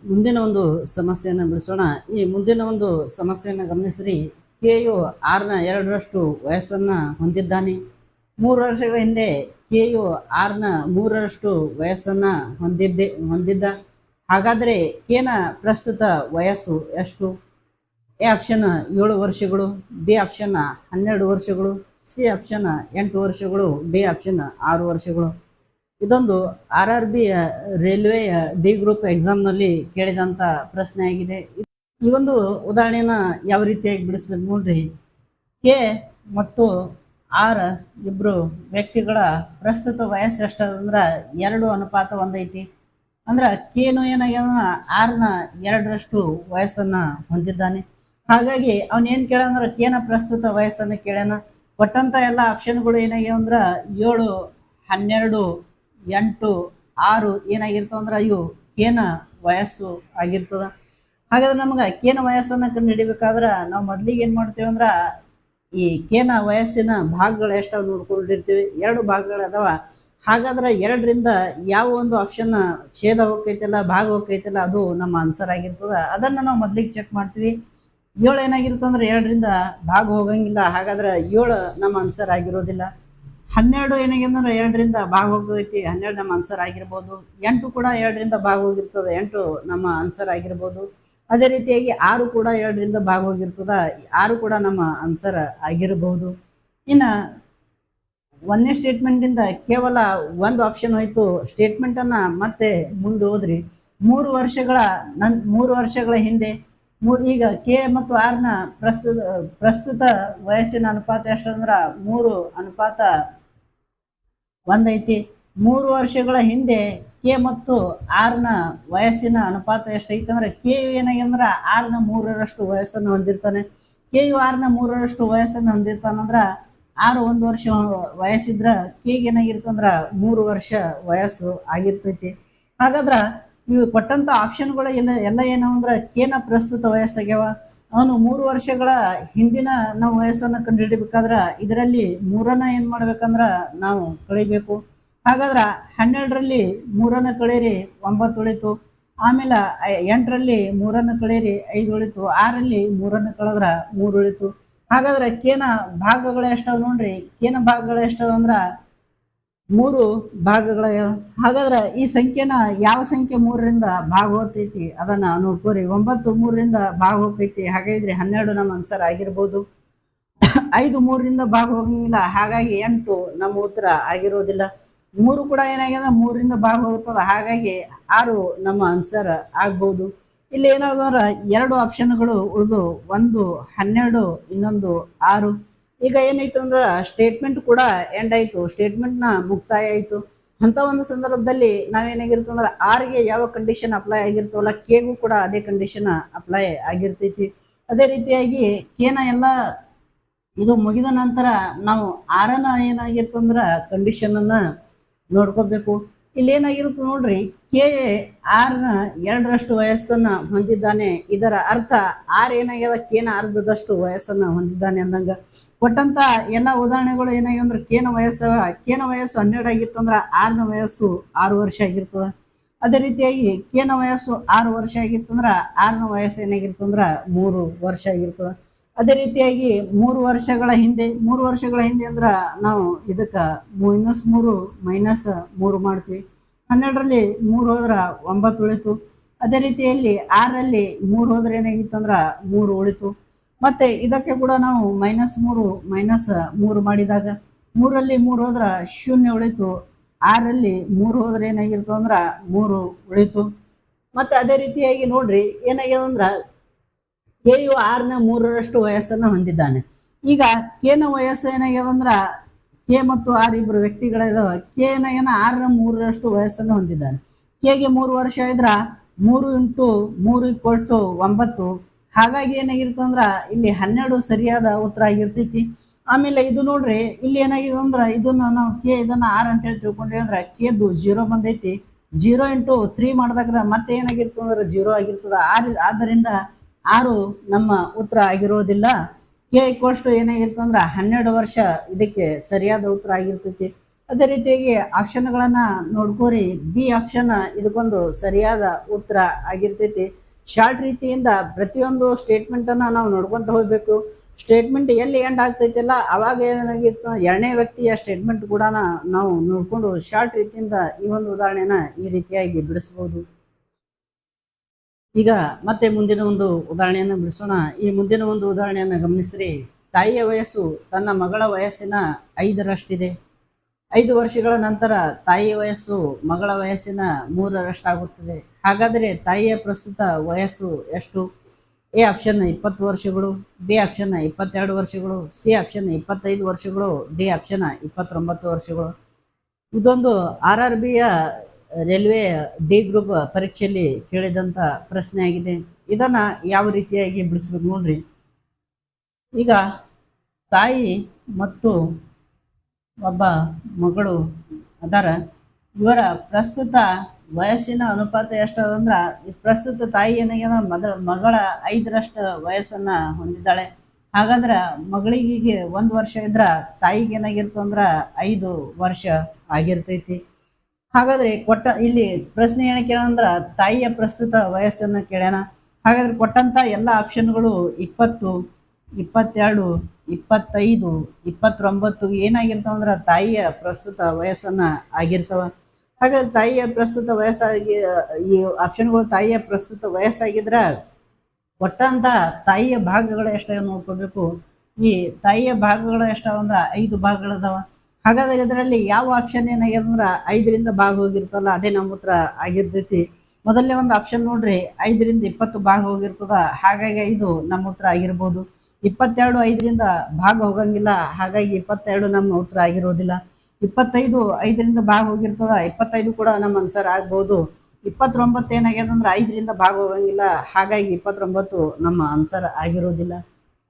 ಮುಂದಿನ ಒಂದು ಸಮಸ್ಯೆಯನ್ನು ಬಿಡಿಸೋಣ. ಈ ಮುಂದಿನ ಒಂದು ಸಮಸ್ಯೆಯನ್ನು ಗಮನಿಸ್ರಿ. ಕೆಯು 6ನ 2ರಷ್ಟು ವಯಸ್ಸನ್ನ ಹೊಂದಿದ್ದಾನೆ. 3 ವರ್ಷಗಳ ಹಿಂದೆ ಕೆಯು 6ನ 3ರಷ್ಟು ವಯಸ್ಸನ್ನ ಹೊಂದಿದ್ದ. ಹಾಗಾದ್ರೆ ಕೆನ ಪ್ರಸ್ತುತ ವಯಸ್ಸು ಎಷ್ಟು? ಎ ಆಪ್ಷನ್ 7 ವರ್ಷಗಳು, ಬಿ ಆಪ್ಷನ್ 12 ವರ್ಷಗಳು, ಸಿ ಆಪ್ಷನ್ 8 ವರ್ಷಗಳು, ಡಿ ಆಪ್ಷನ್ 6 ವರ್ಷಗಳು. ಇದೊಂದು RRB ರೈಲ್ವೆ ಡಿ ಗ್ರೂಪ್ ಎಕ್ಸಾಮ್ನಲ್ಲಿ ಕೇಳಿದಂಥ ಪ್ರಶ್ನೆ ಆಗಿದೆ. ಈ ಒಂದು ಉದಾಹರಣೆನ ಯಾವ ರೀತಿಯಾಗಿ ಬಿಡಿಸ್ಬೇಕು ನೋಡ್ರಿ. ಕೆ ಮತ್ತು ಆರ್ ಇಬ್ರು ವ್ಯಕ್ತಿಗಳ ಪ್ರಸ್ತುತ ವಯಸ್ಸು ಎಷ್ಟಂದ್ರೆ 2:1 ಐತಿ. ಅಂದ್ರೆ ಕೆನು ಏನಾಗ್ಯದ 6ನ 2ರಷ್ಟು ವಯಸ್ಸನ್ನ ಹೊಂದಿದ್ದಾನೆ. ಹಾಗಾಗಿ ಅವನೇನು ಕೇಳಂದ್ರೆ ಕೆನ ಪ್ರಸ್ತುತ ವಯಸ್ಸನ್ನು ಕೇಳ್ಯಾನ. ಕೊಟ್ಟಂತ ಎಲ್ಲ ಆಪ್ಷನ್ಗಳು ಏನಾಗ್ಯಾವ ಅಂದ್ರೆ 7, 12, 8, 6 ಏನಾಗಿರ್ತಾವ ಅಂದ್ರೆ ಇವು ಕೆನ ವಯಸ್ಸು ಆಗಿರ್ತದ. ಹಾಗಾದ್ರೆ ನಮ್ಗೆ ಕೆನ ವಯಸ್ಸನ್ನ ಕಂಡು ಹಿಡಿಬೇಕಾದ್ರೆ ನಾವು ಮೊದ್ಲಿಗೆ ಏನ್ ಮಾಡ್ತೇವೆ ಅಂದ್ರ ಈ ಕೆನ ವಯಸ್ಸಿನ ಭಾಗಗಳು ಎಷ್ಟಾವ ನೋಡ್ಕೊಂಡಿರ್ತೀವಿ. 2 ಭಾಗಗಳದಾವ. ಹಾಗಾದ್ರೆ 2ರಿಂದ ಯಾವ ಒಂದು ಆಪ್ಷನ್ ಛೇದ ಹೋಗ್ತೈತಲ್ಲ, ಭಾಗ ಹೋಗ್ತೈತಲ್ಲ, ಅದು ನಮ್ಮ ಆನ್ಸರ್ ಆಗಿರ್ತದ. ಅದನ್ನ ನಾವು ಮೊದ್ಲಿಗೆ ಚೆಕ್ ಮಾಡ್ತೀವಿ. 7 ಏನಾಗಿರ್ತಂದ್ರೆ 2ರಿಂದ ಭಾಗ ಹೋಗಂಗಿಲ್ಲ, ಹಾಗಾದ್ರೆ 7 ನಮ್ಮ ಆನ್ಸರ್ ಆಗಿರೋದಿಲ್ಲ. 12 ಏನಾಗಿರ್ತಂದ್ರೆ 2ರಿಂದ ಭಾಗ ಹೋಗ್ತೈತಿ, 12 ನಮ್ಮ ಆನ್ಸರ್ ಆಗಿರ್ಬೋದು. 8 ಕೂಡ 2ರಿಂದ ಭಾಗ ಹೋಗಿರ್ತದೆ, 8 ನಮ್ಮ ಆನ್ಸರ್ ಆಗಿರ್ಬೋದು. ಅದೇ ರೀತಿಯಾಗಿ 6 ಕೂಡ 2ರಿಂದ ಭಾಗ ಹೋಗಿರ್ತದ, 6 ಕೂಡ ನಮ್ಮ ಆನ್ಸರ್ ಆಗಿರಬಹುದು. ಇನ್ನ ಒಂದೇ ಸ್ಟೇಟ್ಮೆಂಟ್ ಇಂದ ಕೇವಲ ಒಂದು ಆಪ್ಷನ್ ಹೋಯ್ತು. ಸ್ಟೇಟ್ಮೆಂಟ್ ಅನ್ನ ಮತ್ತೆ ಮುಂದೆ ಹೋದ್ರಿ. 3 ವರ್ಷಗಳ ಹಿಂದೆ ಈಗ ಕೆ ಮತ್ತು ಆರ್ ನ ಪ್ರಸ್ತುತ ವಯಸ್ಸಿನ ಅನುಪಾತ ಎಷ್ಟಂದ್ರ 3:1 ಐತಿ. 3 ವರ್ಷಗಳ ಹಿಂದೆ ಕೆ ಮತ್ತು ಆರ್ ನ ವಯಸ್ಸಿನ ಅನುಪಾತ ಎಷ್ಟೈತಿ ಅಂದ್ರೆ ಕೆ ಏನಾಗ್ಯಂದ್ರ ಆರ್ ನ 3ರಷ್ಟು ವಯಸ್ಸನ್ನು ಹೊಂದಿರ್ತಾನೆ. ಕೆ ಯು ಆರ್ ನ 3ರಷ್ಟು ವಯಸ್ಸನ್ನು ಹೊಂದಿರ್ತಾನಂದ್ರ ಆರು 1 ವರ್ಷ ವಯಸ್ಸಿದ್ರ ಕೆಗೆ ಏನಾಗಿರ್ತಂದ್ರ 3 ವರ್ಷ ವಯಸ್ಸು ಆಗಿರ್ತೈತಿ. ಹಾಗಾದ್ರ ಇವು ಕೊಟ್ಟಂತ ಆಪ್ಷನ್ಗಳು ಎಲ್ಲ ಏನವ ಅಂದ್ರ ಕೇನ ಪ್ರಸ್ತುತ ವಯಸ್ಸಾಗ್ಯಾವ. ಅವನು 3 ವರ್ಷಗಳ ಹಿಂದಿನ ನಾವು ವಯಸ್ಸನ್ನ ಕಂಡುಹಿಡಿಬೇಕಾದ್ರ ಇದರಲ್ಲಿ 3ನ್ನ ಏನ್ ಮಾಡ್ಬೇಕಂದ್ರ ನಾವು ಕಳಿಬೇಕು. ಹಾಗಾದ್ರ 12ರಲ್ಲಿ 3ನ್ನ ಕಳೀರಿ 9 ಉಳಿತು. ಆಮೇಲೆ 8ರಲ್ಲಿ 3ನ್ನ ಕಳೀರಿ 5 ಉಳಿತು. 6ರಲ್ಲಿ 3ನ್ನ ಕಳೆದ್ರ 3 ಉಳಿತು. ಹಾಗಾದ್ರೆ ಕೇನ ಭಾಗಗಳು ಎಷ್ಟವ ನೋಡ್ರಿ. ಕೇನ ಭಾಗಗಳು ಎಷ್ಟವ ಅಂದ್ರ 3 ಭಾಗಗಳ. ಹಾಗಾದ್ರೆ ಈ ಸಂಖ್ಯೆನ ಯಾವ ಸಂಖ್ಯೆ 3ರಿಂದ ಭಾಗ ಹೋಗ್ತೈತಿ ಅದನ್ನ ನೋಡ್ಕೋರಿ. 9 3ರಿಂದ ಭಾಗ ಹೋಗ್ತೈತಿ, ಹಾಗಾದ್ರೆ 12 ನಮ್ಮ ಆನ್ಸರ್ ಆಗಿರ್ಬೋದು. 5 3ರಿಂದ ಭಾಗ ಹೋಗಂಗಿಲ್ಲ, ಹಾಗಾಗಿ 8 ನಮ್ಮ ಉತ್ತರ ಆಗಿರೋದಿಲ್ಲ. 3 ಕೂಡ ಏನಾಗ್ಯದ 3ರಿಂದ ಭಾಗ ಹೋಗ್ತದ, ಹಾಗಾಗಿ 6 ನಮ್ಮ ಆನ್ಸರ್ ಆಗ್ಬಹುದು. ಇಲ್ಲಿ ಏನಾದ್ರ 2 ಆಪ್ಷನ್ಗಳು ಉಳಿದು, ಒಂದು 12, ಇನ್ನೊಂದು 6. ಈಗ ಏನೈತೆ ಅಂದ್ರ ಸ್ಟೇಟ್ಮೆಂಟ್ ಕೂಡ ಎಂಡ್ ಆಯ್ತು, ಸ್ಟೇಟ್ಮೆಂಟ್ ನ ಮುಕ್ತಾಯ ಆಯ್ತು. ಅಂತ ಒಂದು ಸಂದರ್ಭದಲ್ಲಿ ನಾವೇನಾಗಿರ್ತಂದ್ರ ಆರ್ಗೆ ಯಾವ ಕಂಡೀಷನ್ ಅಪ್ಲೈ ಆಗಿರ್ತವಲ್ಲ ಕೆಗೂ ಕೂಡ ಅದೇ ಕಂಡೀಷನ್ ಅಪ್ಲೈ ಆಗಿರ್ತೈತಿ. ಅದೇ ರೀತಿಯಾಗಿ ಕೇನ ಎಲ್ಲ ಇದು ಮುಗಿದ ನಂತರ ನಾವು ಆರನ ಏನಾಗಿರ್ತಂದ್ರ ಕಂಡೀಷನ್ ಅನ್ನ ನೋಡ್ಕೋಬೇಕು. ಇಲ್ಲಿ ಏನಾಗಿರುತ್ತೆ ನೋಡ್ರಿ, ಕೆ ಆರ್ ನ 2ರಷ್ಟು ವಯಸ್ಸನ್ನ ಹೊಂದಿದ್ದಾನೆ. ಇದರ ಅರ್ಥ ಆರ್ ಏನಾಗ್ಯದ ಕೇನ ಅರ್ಧದಷ್ಟು ವಯಸ್ಸನ್ನ ಹೊಂದಿದ್ದಾನೆ ಅಂದಂಗ. ಕೊಟ್ಟಂತ ಎಲ್ಲ ಉದಾಹರಣೆಗಳು ಏನಾಗಿ ಅಂದ್ರೆ ಕೇನ ವಯಸ್ಸು 12 ಆಗಿತ್ತಂದ್ರ ಆರ್ ನ ವಯಸ್ಸು 6 ವರ್ಷ ಆಗಿರ್ತದ. ಅದೇ ರೀತಿಯಾಗಿ ಕೇನ ವಯಸ್ಸು 6 ವರ್ಷ ಆಗಿತ್ತಂದ್ರ ಆರ್ ನ ವಯಸ್ಸು ಏನಾಗಿರ್ತಂದ್ರ 3 ವರ್ಷ ಆಗಿರ್ತದ. ಅದೇ ರೀತಿಯಾಗಿ 3 ವರ್ಷಗಳ ಹಿಂದೆ ಅಂದ್ರ ನಾವು ಇದಕ್ಕ -3 ಮಾಡ್ತೀವಿ. 12ರಲ್ಲಿ 3 ಹೋದ್ರ 9 ಉಳಿತು. ಅದೇ ರೀತಿಯಲ್ಲಿ 6ರಲ್ಲಿ 3 ಹೋದ್ರೆ ಏನಾಗಿತ್ತಂದ್ರ 3 ಉಳಿತು. ಮತ್ತೆ ಇದಕ್ಕೆ ಕೂಡ ನಾವು -3 ಮಾಡಿದಾಗ 3ರಲ್ಲಿ 3 ಹೋದ್ರ 0 ಉಳಿತು. 6ರಲ್ಲಿ 3 ಹೋದ್ರೆ ಏನಾಗಿರ್ತದಂದ್ರ 3 ಉಳಿತು. ಮತ್ತೆ ಅದೇ ರೀತಿಯಾಗಿ ನೋಡ್ರಿ ಏನಾಗ್ಯದಂದ್ರ ಕೆ ಯು ಆರ್ ನ 3ರಷ್ಟು ವಯಸ್ಸನ್ನ ಹೊಂದಿದ್ದಾನೆ. ಈಗ ಕೆನ ವಯಸ್ಸು ಏನಾಗ್ಯದಂದ್ರ ಕೆ ಮತ್ತು ಆರ್ ಇಬ್ರು ವ್ಯಕ್ತಿಗಳಿದಾವ. ಕೆ ಏನಾಗ್ಯಾನ ಆರ್ ನ 3ರಷ್ಟು ವಯಸ್ಸನ್ನು ಹೊಂದಿದ್ದಾನೆ. ಕೆಗೆ 3 ವರ್ಷ ಇದ್ರ 3 × 3 = 9. ಹಾಗಾಗಿ ಏನಾಗಿರ್ತಂದ್ರ ಇಲ್ಲಿ 12 ಸರಿಯಾದ ಉತ್ತರ ಆಗಿರ್ತೈತಿ. ಆಮೇಲೆ ಇದು ನೋಡ್ರಿ ಇಲ್ಲಿ ಏನಾಗಿದೆ ಅಂದ್ರ ಇದನ್ನ ನಾವು ಇದನ್ನ ಆರ್ ಅಂತ ಹೇಳಿ ತಿಳ್ಕೊಂಡ್ವಿ ಅಂದ್ರ ಕೆದು 0 ಬಂದೈತಿ. 0 × 3 ಮಾಡಿದಾಗ ಮತ್ತೆ ಏನಾಗಿರ್ತಂದ್ರ 0 ಆಗಿರ್ತದ. ಆದ್ದರಿಂದ 6 ನಮ್ಮ ಉತ್ತರ ಆಗಿರೋದಿಲ್ಲ. ಕೆ ಏನಾಗಿರ್ತಂದ್ರ 12 ವರ್ಷ ಇದಕ್ಕೆ ಸರಿಯಾದ ಉತ್ತರ ಆಗಿರ್ತೈತಿ. ಅದೇ ರೀತಿಯಾಗಿ ಆಪ್ಷನ್ಗಳನ್ನ ನೋಡ್ಕೋರಿ. ಬಿ ಆಪ್ಷನ್ ಇದಕ್ಕೊಂದು ಸರಿಯಾದ ಉತ್ತರ ಆಗಿರ್ತೈತಿ. ಶಾರ್ಟ್ ರೀತಿಯಿಂದ ಪ್ರತಿಯೊಂದು ಸ್ಟೇಟ್ಮೆಂಟ್ ಅನ್ನ ನಾವು ನೋಡ್ಕೊಂತ ಹೋಗ್ಬೇಕು. ಸ್ಟೇಟ್ಮೆಂಟ್ ಎಲ್ಲಿ ಎಂಡ್ ಆಗ್ತೈತಿಲ್ಲ ಅವಾಗ ಏನಾಗಿತ್ತು 2ನೇ ವ್ಯಕ್ತಿಯ ಸ್ಟೇಟ್ಮೆಂಟ್ ಕೂಡ ನಾವು ನೋಡ್ಕೊಂಡು ಶಾರ್ಟ್ ರೀತಿಯಿಂದ ಈ ಒಂದು ಉದಾಹರಣೆನ ಈ ರೀತಿಯಾಗಿ ಬಿಡಿಸಬಹುದು. ಈಗ ಮತ್ತೆ ಮುಂದಿನ ಒಂದು ಉದಾಹರಣೆಯನ್ನು ಬಿಡಿಸೋಣ. ಈ ಮುಂದಿನ ಒಂದು ಉದಾಹರಣೆಯನ್ನು ಗಮನಿಸ್ರಿ. ತಾಯಿಯ ವಯಸ್ಸು ತನ್ನ ಮಗಳ ವಯಸ್ಸಿನ 5ರಷ್ಟಿದೆ. 5 ವರ್ಷಗಳ ನಂತರ ತಾಯಿಯ ವಯಸ್ಸು ಮಗಳ ವಯಸ್ಸಿನ 3ರಷ್ಟಾಗುತ್ತದೆ. ಹಾಗಾದರೆ ತಾಯಿಯ ಪ್ರಸ್ತುತ ವಯಸ್ಸು ಎಷ್ಟು? ಎ ಆಪ್ಷನ್ 20 ವರ್ಷಗಳು, ಬಿ ಆಪ್ಷನ್ 22 ವರ್ಷಗಳು, ಸಿ ಆಪ್ಷನ್ 25 ವರ್ಷಗಳು, ಡಿ ಆಪ್ಷನ್ 29 ವರ್ಷಗಳು. ಇದೊಂದು RRBಯ ರೈಲ್ವೆ ಡಿ ಗ್ರೂಪ್ ಪರೀಕ್ಷೆಯಲ್ಲಿ ಕೇಳಿದಂತ ಪ್ರಶ್ನೆ ಆಗಿದೆ. ಇದನ್ನ ಯಾವ ರೀತಿಯಾಗಿ ಬಿಡಿಸ್ಬೇಕು ನೋಡ್ರಿ. ಈಗ ತಾಯಿ ಮತ್ತು ಒಬ್ಬ ಮಗಳು ಅದರ ಇವರ ಪ್ರಸ್ತುತ ವಯಸ್ಸಿನ ಅನುಪಾತ ಎಷ್ಟದಂದ್ರ ಪ್ರಸ್ತುತ ತಾಯಿ ಏನಾಗ್ಯದ ಮಗಳ 5ರಷ್ಟು ವಯಸ್ಸನ್ನ ಹೊಂದಿದ್ದಾಳೆ. ಹಾಗಾದ್ರ ಮಗಳಿಗೆ 1 ವರ್ಷ ಇದ್ರ ತಾಯಿಗೆ ಏನಾಗಿರ್ತಂದ್ರ 5 ವರ್ಷ ಆಗಿರ್ತೈತಿ. ಹಾಗಾದ್ರೆ ಇಲ್ಲಿ ಪ್ರಶ್ನೆ ಏನಕ್ಕೆ ಅಂದ್ರ ತಾಯಿಯ ಪ್ರಸ್ತುತ ವಯಸ್ಸನ್ನ ಕೇಳ್ಯಾನ. ಹಾಗಾದ್ರೆ ಕೊಟ್ಟಂತ ಎಲ್ಲ ಆಪ್ಷನ್ಗಳು 20, 22, 25, 29 ಏನಾಗಿರ್ತಾವ ಅಂದ್ರ ತಾಯಿಯ ಪ್ರಸ್ತುತ ವಯಸ್ಸನ್ನ ಆಗಿರ್ತಾವ. ಹಾಗಾದ್ರೆ ತಾಯಿಯ ಪ್ರಸ್ತುತ ವಯಸ್ಸಾಗಿ ಈ ಆಪ್ಷನ್ಗಳು ತಾಯಿಯ ಪ್ರಸ್ತುತ ವಯಸ್ಸಾಗಿದ್ರ ಕೊಟ್ಟಂತ ತಾಯಿಯ ಭಾಗಗಳು ಎಷ್ಟಾಗ ನೋಡ್ಕೋಬೇಕು. ಈ ತಾಯಿಯ ಭಾಗಗಳು ಎಷ್ಟಾವ ಅಂದ್ರ 5 ಭಾಗಗಳದಾವ. ಹಾಗಾದ್ರೆ ಇದರಲ್ಲಿ ಯಾವ ಆಪ್ಷನ್ ಏನಾಗ್ಯದಂದ್ರ 5ರಿಂದ ಭಾಗ ಹೋಗಿರ್ತಲ್ಲ ಅದೇ ನಮ್ಮ ಉತ್ತರ ಆಗಿರ್ತೈತಿ. ಮೊದಲನೇ ಒಂದು ಆಪ್ಷನ್ ನೋಡ್ರಿ 5ರಿಂದ 20 ಭಾಗ ಹೋಗಿರ್ತದ, ಹಾಗಾಗಿ ಇದು ನಮ್ಮ ಉತ್ತರ ಆಗಿರ್ಬೋದು. 22 5ರಿಂದ ಭಾಗ ಹೋಗಂಗಿಲ್ಲ, ಹಾಗಾಗಿ 22 ನಮ್ಮ ಉತ್ತರ ಆಗಿರೋದಿಲ್ಲ. 25 5ರಿಂದ ಭಾಗ ಹೋಗಿರ್ತದ, 25 ಕೂಡ ನಮ್ಮ ಆನ್ಸರ್ ಆಗ್ಬೋದು. 29 ಏನಾಗ್ಯದ ಅಂದ್ರೆ 5ರಿಂದ ಭಾಗ ಹೋಗಂಗಿಲ್ಲ, ಹಾಗಾಗಿ 29 ನಮ್ಮ ಆನ್ಸರ್ ಆಗಿರೋದಿಲ್ಲ.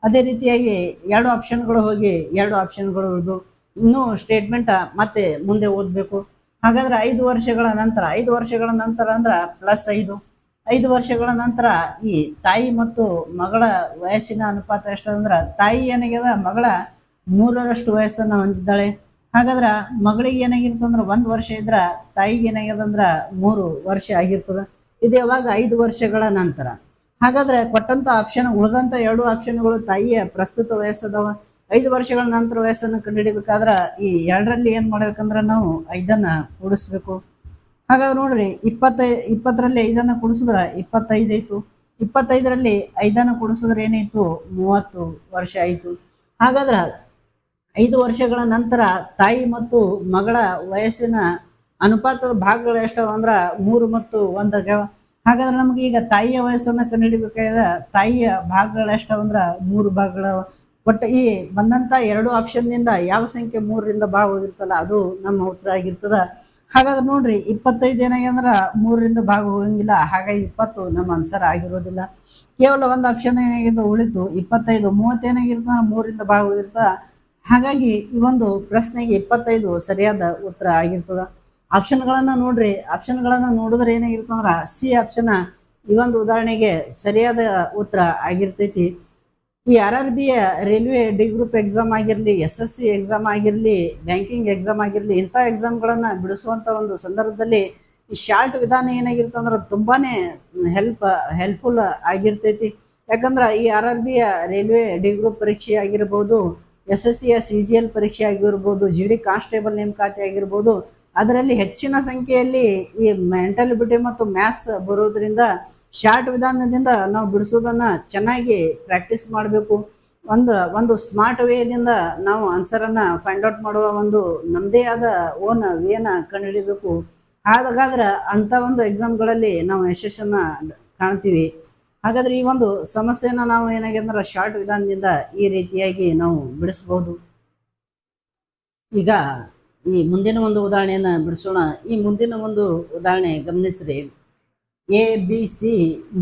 ಅದೇ ರೀತಿಯಾಗಿ 2 ಆಪ್ಷನ್ಗಳು ಹೋಗಿ 2 ಆಪ್ಷನ್ಗಳು ಉಳಿದು ಇನ್ನೂ ಸ್ಟೇಟ್ಮೆಂಟ್ ಮತ್ತೆ ಮುಂದೆ ಓದಬೇಕು. ಹಾಗಾದ್ರೆ 5 ವರ್ಷಗಳ ನಂತರ, 5 ವರ್ಷಗಳ ನಂತರ ಅಂದ್ರ +5. 5 ವರ್ಷಗಳ ನಂತರ ಈ ತಾಯಿ ಮತ್ತು ಮಗಳ ವಯಸ್ಸಿನ ಅನುಪಾತ ಎಷ್ಟಂದ್ರ, ತಾಯಿ ಏನಾಗ್ಯದ ಮಗಳ 3ರಷ್ಟು ವಯಸ್ಸನ್ನ ಹೊಂದಿದ್ದಾಳೆ. ಹಾಗಾದ್ರ ಮಗಳಿಗೆ ಏನಾಗಿರ್ತಂದ್ರ 1 ವರ್ಷ ಇದ್ರ ತಾಯಿಗೆ ಏನಾಗ್ಯದಂದ್ರ 3 ವರ್ಷ ಆಗಿರ್ತದ. ಇದು ಯಾವಾಗ 5 ವರ್ಷಗಳ ನಂತರ. ಹಾಗಾದ್ರೆ ಕೊಟ್ಟಂತ ಆಪ್ಷನ್, ಉಳಿದಂತ 2 ಆಪ್ಷನ್ಗಳು ತಾಯಿಯ ಪ್ರಸ್ತುತ ವಯಸ್ಸದವ. 5 ವರ್ಷಗಳ ನಂತರ ವಯಸ್ಸನ್ನು ಕಂಡುಹಿಡಿಬೇಕಾದ್ರ ಈ 2ರಲ್ಲಿ ಏನ್ ಮಾಡ್ಬೇಕಂದ್ರ ನಾವು 5ನ್ನ ಕೂಡಿಸ್ಬೇಕು. ಹಾಗಾದ್ರೆ ನೋಡ್ರಿ 20ರಲ್ಲಿ 5ನ್ನ ಕೂಡಿಸಿದ್ರ 25 ಆಯ್ತು. 25ರಲ್ಲಿ 5ನ್ನ ಕೂಡಿಸಿದ್ರೆ ಏನಾಯ್ತು, 30 ವರ್ಷ ಆಯ್ತು. ಹಾಗಾದ್ರ 5 ವರ್ಷಗಳ ನಂತರ ತಾಯಿ ಮತ್ತು ಮಗಳ ವಯಸ್ಸಿನ ಅನುಪಾತದ ಭಾಗಗಳು ಎಷ್ಟವ ಅಂದ್ರ 3 ಮತ್ತು 1 ಆಗ್ಯಾವ. ಹಾಗಾದ್ರೆ ನಮ್ಗೆ ಈಗ ತಾಯಿಯ ವಯಸ್ಸನ್ನ ಕಂಡುಹಿಡಿಬೇಕಾದ ತಾಯಿಯ ಭಾಗಗಳು ಎಷ್ಟವಂದ್ರ 3 ಭಾಗಗಳವ. ಬಟ್ ಈ ಬಂದಂತ 2 ಆಪ್ಷನ್ನಿಂದ ಯಾವ ಸಂಖ್ಯೆ 3ರಿಂದ ಭಾಗ ಹೋಗಿರ್ತಲ್ಲ ಅದು ನಮ್ಮ ಉತ್ತರ ಆಗಿರ್ತದ. ಹಾಗಾದ್ರೆ ನೋಡ್ರಿ 25 ಏನಾಗ್ಯಂದ್ರ 3ರಿಂದ ಭಾಗ ಹೋಗಂಗಿಲ್ಲ, ಹಾಗಾಗಿ 20 ನಮ್ಮ ಆನ್ಸರ್ ಆಗಿರೋದಿಲ್ಲ. ಕೇವಲ ಒಂದು ಆಪ್ಷನ್ ಏನಾಗಿದೆ ಉಳಿತು 25. 30 ಏನಾಗಿರ್ತದ 3ರಿಂದ ಭಾಗ ಹೋಗಿರ್ತದ, ಹಾಗಾಗಿ ಈ ಒಂದು ಪ್ರಶ್ನೆಗೆ 25 ಸರಿಯಾದ ಉತ್ತರ ಆಗಿರ್ತದ. ಆಪ್ಷನ್ಗಳನ್ನ ನೋಡ್ರಿ, ಆಪ್ಷನ್ಗಳನ್ನ ನೋಡಿದ್ರೆ ಏನಾಗಿರ್ತಂದ್ರ ಸಿ ಆಪ್ಷನ್ ಈ ಒಂದು ಉದಾಹರಣೆಗೆ ಸರಿಯಾದ ಉತ್ತರ ಆಗಿರ್ತೈತಿ. ಈ RRB railway D group exam ಆಗಿರ್ಲಿ, SSC ಎಕ್ಸಾಮ್ ಆಗಿರ್ಲಿ, ಬ್ಯಾಂಕಿಂಗ್ ಎಕ್ಸಾಮ್ ಆಗಿರ್ಲಿ, ಇಂಥ ಎಕ್ಸಾಮ್ಗಳನ್ನ ಬಿಡಿಸುವಂತ ಒಂದು ಸಂದರ್ಭದಲ್ಲಿ ಈ ಶಾರ್ಟ್ ವಿಧಾನ ಏನಾಗಿರ್ತಂದ್ರ ತುಂಬಾನೇ ಹೆಲ್ಪ್ಫುಲ್ ಆಗಿರ್ತೈತಿ. ಯಾಕಂದ್ರ ಈ RRB ರೈಲ್ವೆ ಡಿ ಗ್ರೂಪ್ ಪರೀಕ್ಷೆ ಆಗಿರ್ಬೋದು, SSC CGL ಪರೀಕ್ಷೆ ಆಗಿರ್ಬೋದು, GD ಕಾನ್ಸ್ಟೇಬಲ್ ನೇಮಕಾತಿ ಆಗಿರ್ಬೋದು, ಅದರಲ್ಲಿ ಹೆಚ್ಚಿನ ಸಂಖ್ಯೆಯಲ್ಲಿ ಈ ಮೆಂಟಲಿಬಿಟಿ ಮತ್ತು ಮ್ಯಾಥ್ಸ್ ಬರೋದ್ರಿಂದ ಶಾರ್ಟ್ ವಿಧಾನದಿಂದ ನಾವು ಬಿಡಿಸೋದನ್ನ ಚೆನ್ನಾಗಿ ಪ್ರಾಕ್ಟೀಸ್ ಮಾಡಬೇಕು. ಒಂದು ಸ್ಮಾರ್ಟ್ ವೇದಿಂದ ನಾವು ಆನ್ಸರನ್ನು ಫೈಂಡ್ ಔಟ್ ಮಾಡುವ ಒಂದು ನಮ್ಮದೇ ಆದ ಓನ್ ವೇನ ಕಂಡುಹಿಡಿಬೇಕು. ಹಾಗಾದ್ರೆ ಅಂಥ ಒಂದು ಎಕ್ಸಾಮ್ಗಳಲ್ಲಿ ನಾವು ಯಶಸ್ಸನ್ನು ಕಾಣ್ತೀವಿ. ಹಾಗಾದ್ರೆ ಈ ಒಂದು ಸಮಸ್ಯೆನ ನಾವು ಏನಾಗಿದೆ ಅಂದ್ರೆ ಶಾರ್ಟ್ ವಿಧಾನದಿಂದ ಈ ರೀತಿಯಾಗಿ ನಾವು ಬಿಡಿಸ್ಬೋದು. ಈಗ ಈ ಮುಂದಿನ ಒಂದು ಉದಾಹರಣೆಯನ್ನು ಬಿಡಿಸೋಣ. ಈ ಮುಂದಿನ ಒಂದು ಉದಾಹರಣೆ ಗಮನಿಸ್ರಿ. ABC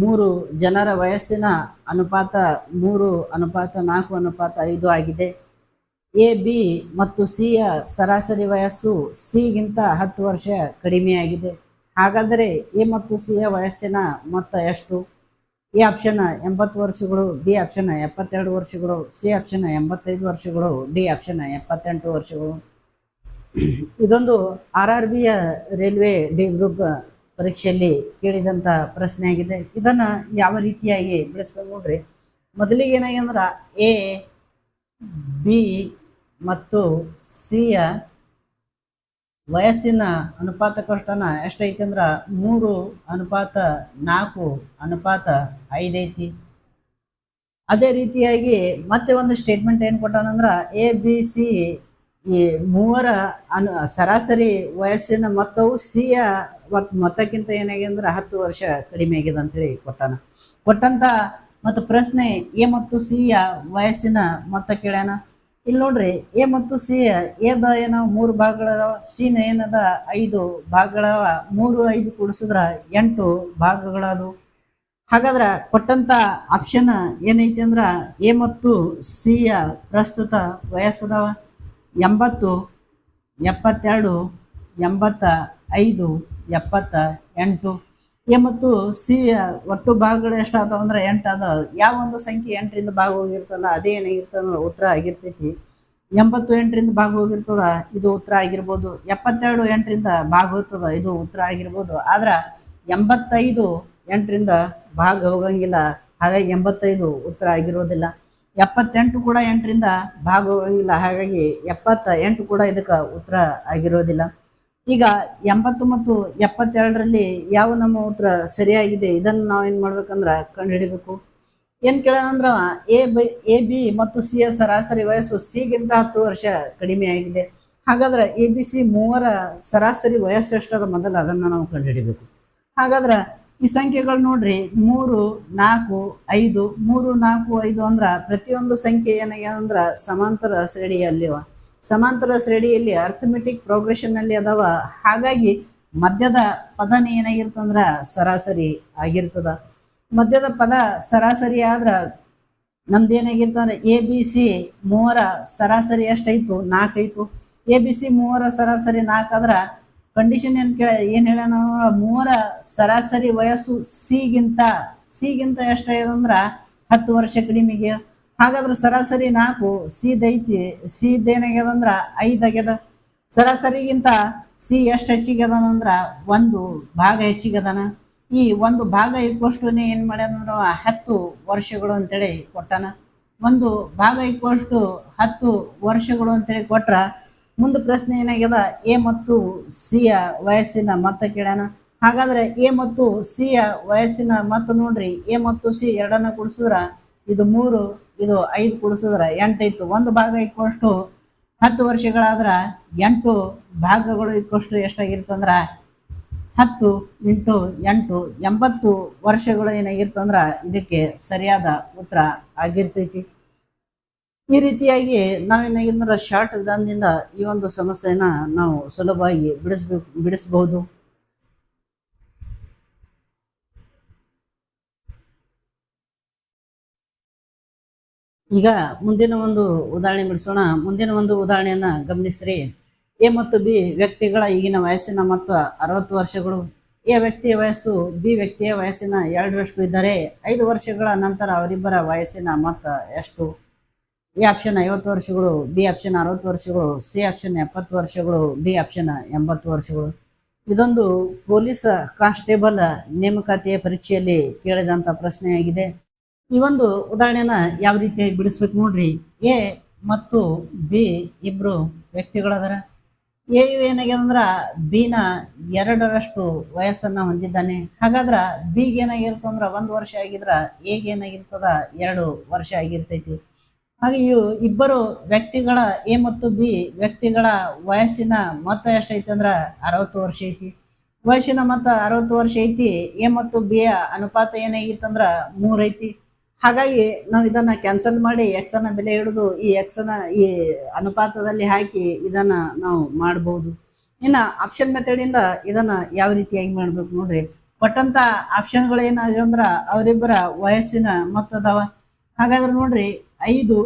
3 ಜನರ ವಯಸ್ಸಿನ ಅನುಪಾತ 3:4:5 ಆಗಿದೆ. AB ಮತ್ತು Cಯ ಸರಾಸರಿ ವಯಸ್ಸು Cಗಿಂತ 10 ವರ್ಷ ಕಡಿಮೆಯಾಗಿದೆ. ಹಾಗಾದರೆ A ಮತ್ತು Cಯ ವಯಸ್ಸಿನ ಮೊತ್ತ ಎಷ್ಟು? ಎ ಆಪ್ಷನ್ 80 ವರ್ಷಗಳು, ಬಿ ಆಪ್ಷನ್ 72 ವರ್ಷಗಳು, ಸಿ ಆಪ್ಷನ್ 85 ವರ್ಷಗಳು, ಡಿ ಆಪ್ಷನ್ 78 ವರ್ಷಗಳು. ಇದೊಂದು RRBಯ ರೈಲ್ವೆ ಡಿ ಗ್ರೂಪ್ ಪರೀಕ್ಷೆಯಲ್ಲಿ ಕೇಳಿದಂಥ ಪ್ರಶ್ನೆ ಆಗಿದೆ. ಇದನ್ನ ಯಾವ ರೀತಿಯಾಗಿ ಬಿಡಿಸ್ಬೇಕು ನೋಡ್ರಿ. ಮೊದಲಿಗೆ ಏನಾಗಿ ಅಂದ್ರ A, B ಮತ್ತು Cಯ ವಯಸ್ಸಿನ ಅನುಪಾತ ಕಷ್ಟನ ಎಷ್ಟೈತಿ ಅಂದ್ರ 3:4:5 ಐತಿ. ಅದೇ ರೀತಿಯಾಗಿ ಮತ್ತೆ ಒಂದು ಸ್ಟೇಟ್ಮೆಂಟ್ ಏನು ಕೊಟ್ಟಾನಂದ್ರ ABC ಈ 3ರ ಸರಾಸರಿ ವಯಸ್ಸಿನ ಮೊತ್ತವು Cಯ ಮೊತ್ತಕ್ಕಿಂತ ಏನಾಗಿದೆ ಅಂದ್ರೆ 10 ವರ್ಷ ಕಡಿಮೆ ಆಗಿದೆ ಅಂತೇಳಿ ಕೊಟ್ಟಂತ ಮತ್ತು ಪ್ರಶ್ನೆ ಎ ಮತ್ತು Cಯ ವಯಸ್ಸಿನ ಮೊತ್ತ ಕೇಳ್ಯಾನ. ಇಲ್ಲಿ ನೋಡ್ರಿ ಎ ಮತ್ತು ಸಿ ಎದ ಏನೋ 3 ಭಾಗಗಳದಾವ, ಸಿನ ಏನದ 5 ಭಾಗಗಳವ. 3 5 ಕೂಡಿಸಿದ್ರ 8 ಭಾಗಗಳದು. ಹಾಗಾದ್ರೆ ಕೊಟ್ಟಂತ ಆಪ್ಷನ್ ಏನೈತಿ ಅಂದ್ರ ಎ ಮತ್ತು ಸಿಯ ಪ್ರಸ್ತುತ ವಯಸ್ಸದವ 80, 72, 85, 78. ಎ ಮತ್ತು ಸಿ ಒಟ್ಟು ಭಾಗಗಳು ಎಷ್ಟಾದವ ಅಂದ್ರೆ 8 ಅದಾವ. ಯಾವ ಒಂದು ಸಂಖ್ಯೆ 8ರಿಂದ ಭಾಗ ಹೋಗಿರ್ತಲ್ಲ ಅದೇ ಏನಾಗಿರ್ತದ ಉತ್ತರ ಆಗಿರ್ತೈತಿ. 80 8ರಿಂದ ಭಾಗ ಹೋಗಿರ್ತದ, ಇದು ಉತ್ತರ ಆಗಿರ್ಬೋದು. 72 8ರಿಂದ ಭಾಗ ಹೋಗ್ತದ, ಇದು ಉತ್ತರ ಆಗಿರ್ಬೋದು. ಆದ್ರ 85 8ರಿಂದ ಭಾಗ ಹೋಗಂಗಿಲ್ಲ, ಹಾಗಾಗಿ 85 ಉತ್ತರ ಆಗಿರೋದಿಲ್ಲ. 78 ಕೂಡ 8ರಿಂದ ಭಾಗ ಹೋಗಂಗಿಲ್ಲ, ಹಾಗಾಗಿ 78 ಕೂಡ ಇದಕ್ಕೆ ಉತ್ತರ ಆಗಿರೋದಿಲ್ಲ. ಈಗ 80 ಮತ್ತು 72ರಲ್ಲಿ ಯಾವ ನಮ್ಮ ಉತ್ತರ ಸರಿಯಾಗಿದೆ ಇದನ್ನು ನಾವೇನ್ ಮಾಡ್ಬೇಕಂದ್ರ ಕಂಡುಹಿಡಿಬೇಕು. ಏನ್ ಕೇಳೋಣಂದ್ರ ಎ ಬಿ ಮತ್ತು ಸಿಯ ಸರಾಸರಿ ವಯಸ್ಸು Cಗಿಂತ 10 ವರ್ಷ ಕಡಿಮೆ ಆಗಿದೆ. ಹಾಗಾದ್ರೆ ABC 3ರ ಸರಾಸರಿ ವಯಸ್ಸು ಎಷ್ಟದ ಮೊದಲು ಅದನ್ನ ನಾವು ಕಂಡುಹಿಡಿಬೇಕು. ಹಾಗಾದ್ರೆ ಈ ಸಂಖ್ಯೆಗಳು ನೋಡ್ರಿ 3 4 5 3 4 5 ಅಂದ್ರ ಪ್ರತಿಯೊಂದು ಸಂಖ್ಯೆ ಏನಾಗ್ಯದ ಅಂದ್ರ ಸಮಾಂತರ ಶ್ರೇಣಿಯಲ್ಲಿವ. ಸಮಾಂತರ ಶ್ರೇಣಿಯಲ್ಲಿ ಅರ್ಥಮೆಟಿಕ್ ಪ್ರೋಗ್ರೆಷನ್ ಅಲ್ಲಿ ಅದಾವ. ಹಾಗಾಗಿ ಮಧ್ಯದ ಪದನ ಏನಾಗಿರ್ತಂದ್ರ ಸರಾಸರಿ ಆಗಿರ್ತದ. ಮಧ್ಯದ ಪದ ಸರಾಸರಿ ಆದ್ರ ನಮ್ದು ಏನಾಗಿರ್ತಂದ್ರೆ ಎ ಬಿ ಸಿ ಮೂವರ ಸರಾಸರಿ ಎಷ್ಟಾಯ್ತು? 4 ಐತು. ಎ ಬಿ ಸಿ ಮೂವರ ಸರಾಸರಿ 4 ಆದ್ರ ಕಂಡೀಷನ್ ಏನ್ ಹೇಳ್ಯಾನ? ಮೂವರ ಸರಾಸರಿ ವಯಸ್ಸು ಸಿಗಿಂತ ಎಷ್ಟಾಗ್ಯದಂದ್ರ 10 ವರ್ಷ ಕಡಿಮೆಗೆ. ಹಾಗಾದ್ರೆ ಸರಾಸರಿ 4, ಸಿದೈತಿ, ಸಿದೇನಾಗ್ಯದಂದ್ರ 5 ಆಗ್ಯದ. ಸರಾಸರಿಗಿಂತ ಸಿ ಎಷ್ಟು ಹೆಚ್ಚಿಗ್ಯದನಂದ್ರ 1 ಭಾಗ ಹೆಚ್ಚಿಗದನ. ಈ 1 ಭಾಗ ಇಕ್ವಷ್ಟುನೇ ಏನ್ ಮಾಡ್ಯಾನಂದ್ರ 10 ವರ್ಷಗಳು ಅಂತೇಳಿ ಕೊಟ್ಟಾನ. 1 ಭಾಗ ಇಕ್ವಷ್ಟು 10 ವರ್ಷಗಳು ಅಂತೇಳಿ ಕೊಟ್ರ ಮುಂದೆ ಪ್ರಶ್ನೆ ಏನಾಗ್ಯದ? ಎ ಮತ್ತು ಸಿಯ ವಯಸ್ಸಿನ ಮೊತ್ತ ಕೇಳ್ಯಾನ. ಹಾಗಾದ್ರೆ ಎ ಮತ್ತು ಸಿಯ ವಯಸ್ಸಿನ ಮೊತ್ತ ನೋಡ್ರಿ, ಎ ಮತ್ತು ಸಿ ಎರಡನ್ನ ಕೂಡಿಸಿದ್ರ ಇದು 3, ಇದು 5 ಕೂಡಿಸಿದ್ರ 8 ಐತು. 1 ಭಾಗ ಇಕ್ವಷ್ಟು 10 ವರ್ಷಗಳಾದ್ರ 8 ಭಾಗಗಳು ಇಕ್ವಷ್ಟು ಎಷ್ಟಾಗಿರ್ತಂದ್ರ 10 × 8 80 ವರ್ಷಗಳು ಏನಾಗಿರ್ತಂದ್ರ ಇದಕ್ಕೆ ಸರಿಯಾದ ಉತ್ತರ ಆಗಿರ್ತೈತಿ. ಈ ರೀತಿಯಾಗಿ ನಾವೇನಾಗಿಂದ್ರ ಶಾರ್ಟ್ ವಿಧಾನದಿಂದ ಈ ಒಂದು ಸಮಸ್ಯೆಯನ್ನ ನಾವು ಸುಲಭವಾಗಿ ಬಿಡಿಸಬಹುದು. ಈಗ ಮುಂದಿನ ಒಂದು ಉದಾಹರಣೆ ಬಿಡಿಸೋಣ. ಮುಂದಿನ ಒಂದು ಉದಾಹರಣೆಯನ್ನ ಗಮನಿಸ್ರಿ. ಎ ಮತ್ತು ಬಿ ವ್ಯಕ್ತಿಗಳ ಈಗಿನ ವಯಸ್ಸಿನ ಮೊತ್ತ 60 ವರ್ಷಗಳು. ಎ ವ್ಯಕ್ತಿಯ ವಯಸ್ಸು ಬಿ ವ್ಯಕ್ತಿಯ ವಯಸ್ಸಿನ 2ರಷ್ಟು ಇದ್ದರೆ 5 ವರ್ಷಗಳ ನಂತರ ಅವರಿಬ್ಬರ ವಯಸ್ಸಿನ ಮೊತ್ತ ಎಷ್ಟು? ಎ ಆಪ್ಷನ್ 50 ವರ್ಷಗಳು, ಬಿ ಆಪ್ಷನ್ 60 ವರ್ಷಗಳು, ಸಿ ಆಪ್ಷನ್ 70 ವರ್ಷಗಳು, ಡಿ ಆಪ್ಷನ್ 80 ವರ್ಷಗಳು. ಇದೊಂದು ಪೊಲೀಸ್ ಕಾನ್ಸ್ಟೇಬಲ್ ನೇಮಕಾತಿಯ ಪರೀಕ್ಷೆಯಲ್ಲಿ ಕೇಳಿದಂತ ಪ್ರಶ್ನೆಯಾಗಿದೆ. ಈ ಒಂದು ಉದಾಹರಣೆನ ಯಾವ ರೀತಿಯಾಗಿ ಬಿಡಿಸ್ಬೇಕು ನೋಡ್ರಿ. ಎ ಮತ್ತು ಬಿ ಇಬ್ರು ವ್ಯಕ್ತಿಗಳದರ. ಎ ಏನಾಗ್ಯದಂದ್ರ ಬಿನ 2ರಷ್ಟು ವಯಸ್ಸನ್ನ ಹೊಂದಿದ್ದಾನೆ. ಹಾಗಾದ್ರ ಬಿಗೆ ಏನಾಗಿರ್ತಂದ್ರ 1 ವರ್ಷ ಆಗಿದ್ರ ಎಗೆ ಏನಾಗಿರ್ತದ 2 ವರ್ಷ ಆಗಿರ್ತೈತಿ. ಹಾಗೆ ಇಬ್ಬರು ವ್ಯಕ್ತಿಗಳ ಎ ಮತ್ತು ಬಿ ವ್ಯಕ್ತಿಗಳ ವಯಸ್ಸಿನ ಮೊತ್ತ ಎಷ್ಟೈತಿ ಅಂದ್ರ 60 ವರ್ಷ ಐತಿ. ವಯಸ್ಸಿನ ಮೊತ್ತ 60 ವರ್ಷ ಐತಿ. ಎ ಮತ್ತು ಬಿಯ ಅನುಪಾತ ಏನಾಗಿತ್ತಂದ್ರ 3 ಐತಿ. ಹಾಗಾಗಿ ನಾವು ಇದನ್ನ ಕ್ಯಾನ್ಸಲ್ ಮಾಡಿ ಎಕ್ಸ್ ಅನ್ನ ಬೆಲೆ ಹಿಡಿದು ಈ ಎಕ್ಸ್ ಅನ್ನ ಈ ಅನುಪಾತದಲ್ಲಿ ಹಾಕಿ ಇದನ್ನ ನಾವು ಮಾಡಬಹುದು. ಇನ್ನ ಆಪ್ಷನ್ ಮೆಥಡ್ ಇಂದ ಇದನ್ನ ಯಾವ ರೀತಿಯಾಗಿ ಮಾಡ್ಬೇಕು ನೋಡ್ರಿ. ಕೊಟ್ಟಂತ ಆಪ್ಷನ್ಗಳು ಏನಾಗ್ಯವಂದ್ರ ಅವರಿಬ್ಬರ ವಯಸ್ಸಿನ ಮೊತ್ತ ಅದಾವ. ಹಾಗಾದ್ರೆ ನೋಡ್ರಿ 5,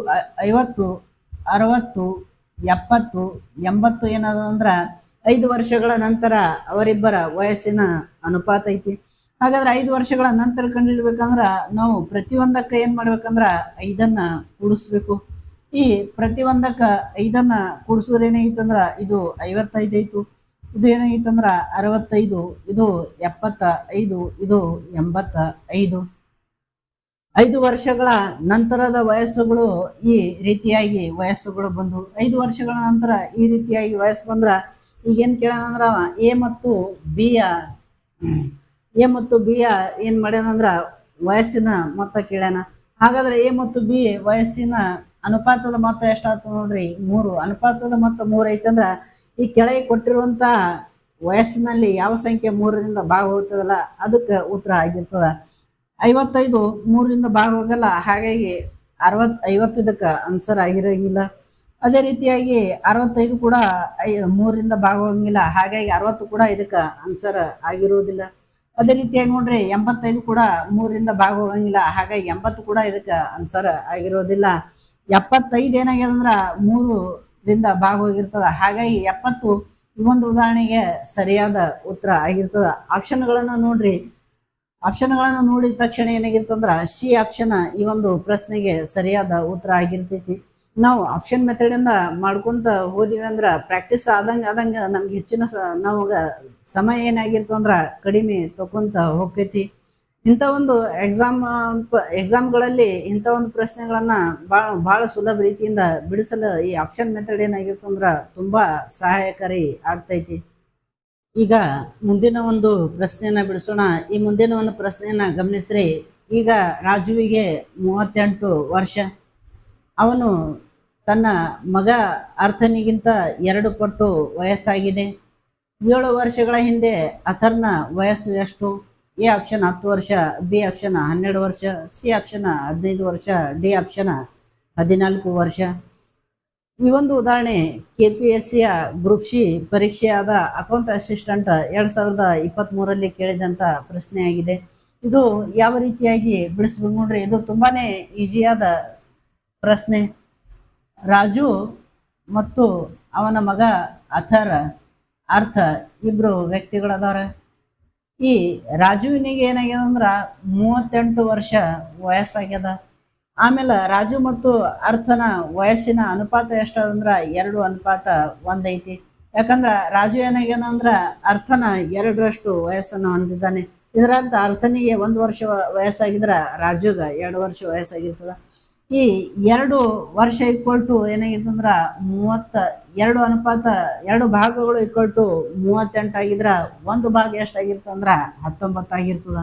50, 60, 70, 80 ಏನಾದ ಅಂದ್ರ 5 ವರ್ಷಗಳ ನಂತರ ಅವರಿಬ್ಬರ ವಯಸ್ಸಿನ ಅನುಪಾತ ಐತಿ. ಹಾಗಾದ್ರೆ 5 ವರ್ಷಗಳ ನಂತರ ಕಂಡುಹಿಡ್ಬೇಕಂದ್ರ ನಾವು ಪ್ರತಿಯೊಂದಕ್ಕೆ ಏನ್ ಮಾಡ್ಬೇಕಂದ್ರ 5ಅನ್ನ ಕೂಡಿಸ್ಬೇಕು. ಈ ಪ್ರತಿಯೊಂದಕ್ಕ 5ಅನ್ನ ಕೂಡಿಸಿದ್ರೆ ಏನಾಗಿತ್ತಂದ್ರ ಇದು 55 ಐತು. ಇದು ಏನಾಗಿತ್ತಂದ್ರ 65, ಇದು 75, ಇದು 85. 5 ವರ್ಷಗಳ ನಂತರದ ವಯಸ್ಸುಗಳು ಈ ರೀತಿಯಾಗಿ ವಯಸ್ಸುಗಳು ಬಂದು 5 ವರ್ಷಗಳ ನಂತರ ಈ ರೀತಿಯಾಗಿ ವಯಸ್ಸು ಬಂದ್ರ ಈಗ ಏನ್ ಕೇಳೋಣಂದ್ರ ಎ ಮತ್ತು ಬಿಯ ಏನ್ ಮಾಡ್ಯಾನಂದ್ರ ವಯಸ್ಸಿನ ಮೊತ್ತ ಕೇಳ್ಯಾನ. ಹಾಗಾದ್ರೆ ಎ ಮತ್ತು ಬಿ ವಯಸ್ಸಿನ ಅನುಪಾತದ ಮೊತ್ತ ಎಷ್ಟಾಯ್ತು ನೋಡ್ರಿ 3. ಅನುಪಾತದ ಮೊತ್ತ 3 ಐತಂದ್ರ ಈ ಕೆಳಗೆ ಕೊಟ್ಟಿರುವಂತ ವಯಸ್ಸಿನಲ್ಲಿ ಯಾವ ಸಂಖ್ಯೆ 3ರಿಂದ ಭಾಗ ಹೋಗ್ತದಲ್ಲ ಅದಕ್ಕೆ ಉತ್ತರ ಆಗಿರ್ತದ. 55 3ರಿಂದ ಭಾಗ ಹೋಗಲ್ಲ. ಹಾಗಾಗಿ 50 ಇದಕ್ಕೆ ಆನ್ಸರ್ ಆಗಿರಂಗಿಲ್ಲ. ಅದೇ ರೀತಿಯಾಗಿ 65 ಕೂಡ 3ರಿಂದ ಭಾಗ ಹೋಗಂಗಿಲ್ಲ. ಹಾಗಾಗಿ 60 ಕೂಡ ಇದಕ್ಕೆ ಆನ್ಸರ್ ಆಗಿರುವುದಿಲ್ಲ. ಅದೇ ರೀತಿಯಾಗಿ ನೋಡ್ರಿ 85 ಕೂಡ 3ರಿಂದ ಭಾಗ ಹೋಗಂಗಿಲ್ಲ. ಹಾಗಾಗಿ 80 ಕೂಡ ಇದಕ್ಕೆ ಆನ್ಸರ್ ಆಗಿರೋದಿಲ್ಲ. 75 ಏನಾಗ್ಯದಂದ್ರ 3ರಿಂದ ಭಾಗ ಹೋಗಿರ್ತದ. ಹಾಗಾಗಿ 70 ಈ ಒಂದು ಉದಾಹರಣೆಗೆ ಸರಿಯಾದ ಉತ್ತರ ಆಗಿರ್ತದ. ಆಪ್ಷನ್ಗಳನ್ನ ನೋಡ್ರಿ. ಆಪ್ಷನ್ಗಳನ್ನ ನೋಡಿದ ತಕ್ಷಣ ಏನಾಗಿರ್ತಂದ್ರ ಸಿ ಆಪ್ಷನ್ ಈ ಒಂದು ಪ್ರಶ್ನೆಗೆ ಸರಿಯಾದ ಉತ್ತರ ಆಗಿರ್ತೈತಿ. ನಾವು ಆಪ್ಷನ್ ಮೆಥಡ್ ಇಂದ ಮಾಡ್ಕೊಂತ ಹೋದಿವಿ ಅಂದ್ರ ಪ್ರಾಕ್ಟೀಸ್ ಆದಂಗ ನಮ್ಗೆ ಹೆಚ್ಚಿನ ನಮಗ ಸಮಯ ಏನಾಗಿರ್ತಂದ್ರ ಕಡಿಮೆ ತಕೊಂತ ಹೋಗ್ತೈತಿ. ಇಂಥ ಒಂದು ಎಕ್ಸಾಮ್ಗಳಲ್ಲಿ ಇಂಥ ಒಂದು ಪ್ರಶ್ನೆಗಳನ್ನ ಬಹಳ ಸುಲಭ ರೀತಿಯಿಂದ ಬಿಡಿಸಲು ಈ ಆಪ್ಷನ್ ಮೆಥಡ್ ಏನಾಗಿರ್ತಂದ್ರ ತುಂಬಾ ಸಹಾಯಕಾರಿ ಆಗ್ತೈತಿ. ಈಗ ಮುಂದಿನ ಒಂದು ಪ್ರಶ್ನೆಯನ್ನ ಬಿಡಿಸೋಣ. ಈ ಮುಂದಿನ ಒಂದು ಪ್ರಶ್ನೆಯನ್ನ ಗಮನಿಸ್ರಿ. ಈಗ ರಾಜುವಿಗೆ 38 ವರ್ಷ. ಅವನು ತನ್ನ ಮಗ ಅರ್ಥನಿಗಿಂತ 2 ಪಟ್ಟು ವಯಸ್ಸಾಗಿದೆ. 7 ವರ್ಷಗಳ ಹಿಂದೆ ಅಥರ್ನ ವಯಸ್ಸು ಎಷ್ಟು? ಎ ಆಪ್ಷನ್ 10 ವರ್ಷ, ಬಿ ಆಪ್ಷನ್ 12 ವರ್ಷ, ಸಿ ಆಪ್ಷನ್ 15 ವರ್ಷ, ಡಿ ಆಪ್ಷನ್ 14 ವರ್ಷ. ಈ ಒಂದು ಉದಾಹರಣೆ KPSC ಗ್ರೂಪ್ ಸಿ ಪರೀಕ್ಷೆಯಾದ ಅಕೌಂಟ್ ಅಸಿಸ್ಟೆಂಟ್ 2023ರಲ್ಲಿ ಕೇಳಿದಂಥ ಪ್ರಶ್ನೆಯಾಗಿದೆ. ಇದು ಯಾವ ರೀತಿಯಾಗಿ ಬಿಡಿಸ್ಬೇಕು ನೋಡ್ರಿ. ಇದು ತುಂಬಾನೇ ಈಸಿಯಾದ ಪ್ರಶ್ನೆ. ರಾಜು ಮತ್ತು ಅವನ ಮಗ ಅರ್ಥ ಇಬ್ರು ವ್ಯಕ್ತಿಗಳದಾರ. ಈ ರಾಜುವಿನಿಗೆ ಏನಾಗ್ಯದ ಅಂದ್ರ 38 ವರ್ಷ ವಯಸ್ಸಾಗ್ಯದ. ಆಮೇಲೆ ರಾಜು ಮತ್ತು ಅರ್ಥನ ವಯಸ್ಸಿನ ಅನುಪಾತ ಎಷ್ಟದಂದ್ರ 2:1 ಐತಿ. ಯಾಕಂದ್ರ ರಾಜು ಏನಾಗ್ಯಾನ ಅಂದ್ರ ಅರ್ಥನ 2ರಷ್ಟು ವಯಸ್ಸನ್ನು ಹೊಂದಿದ್ದಾನೆ. ಇದರಂತ ಅರ್ಥನಿಗೆ 1 ವರ್ಷ ವಯಸ್ಸಾಗಿದ್ರ ರಾಜುಗ 2 ವರ್ಷ ವಯಸ್ಸಾಗಿರ್ತದ. ಈ 2 ವರ್ಷ ಈಕ್ವಲ್ ಏನಾಗಿತ್ತಂದ್ರ 2 ಭಾಗಗಳು ಈಕ್ವಲ್ 38 ಆಗಿದ್ರ 1 ಭಾಗ ಎಷ್ಟಾಗಿರ್ತಂದ್ರ 19 ಆಗಿರ್ತದ.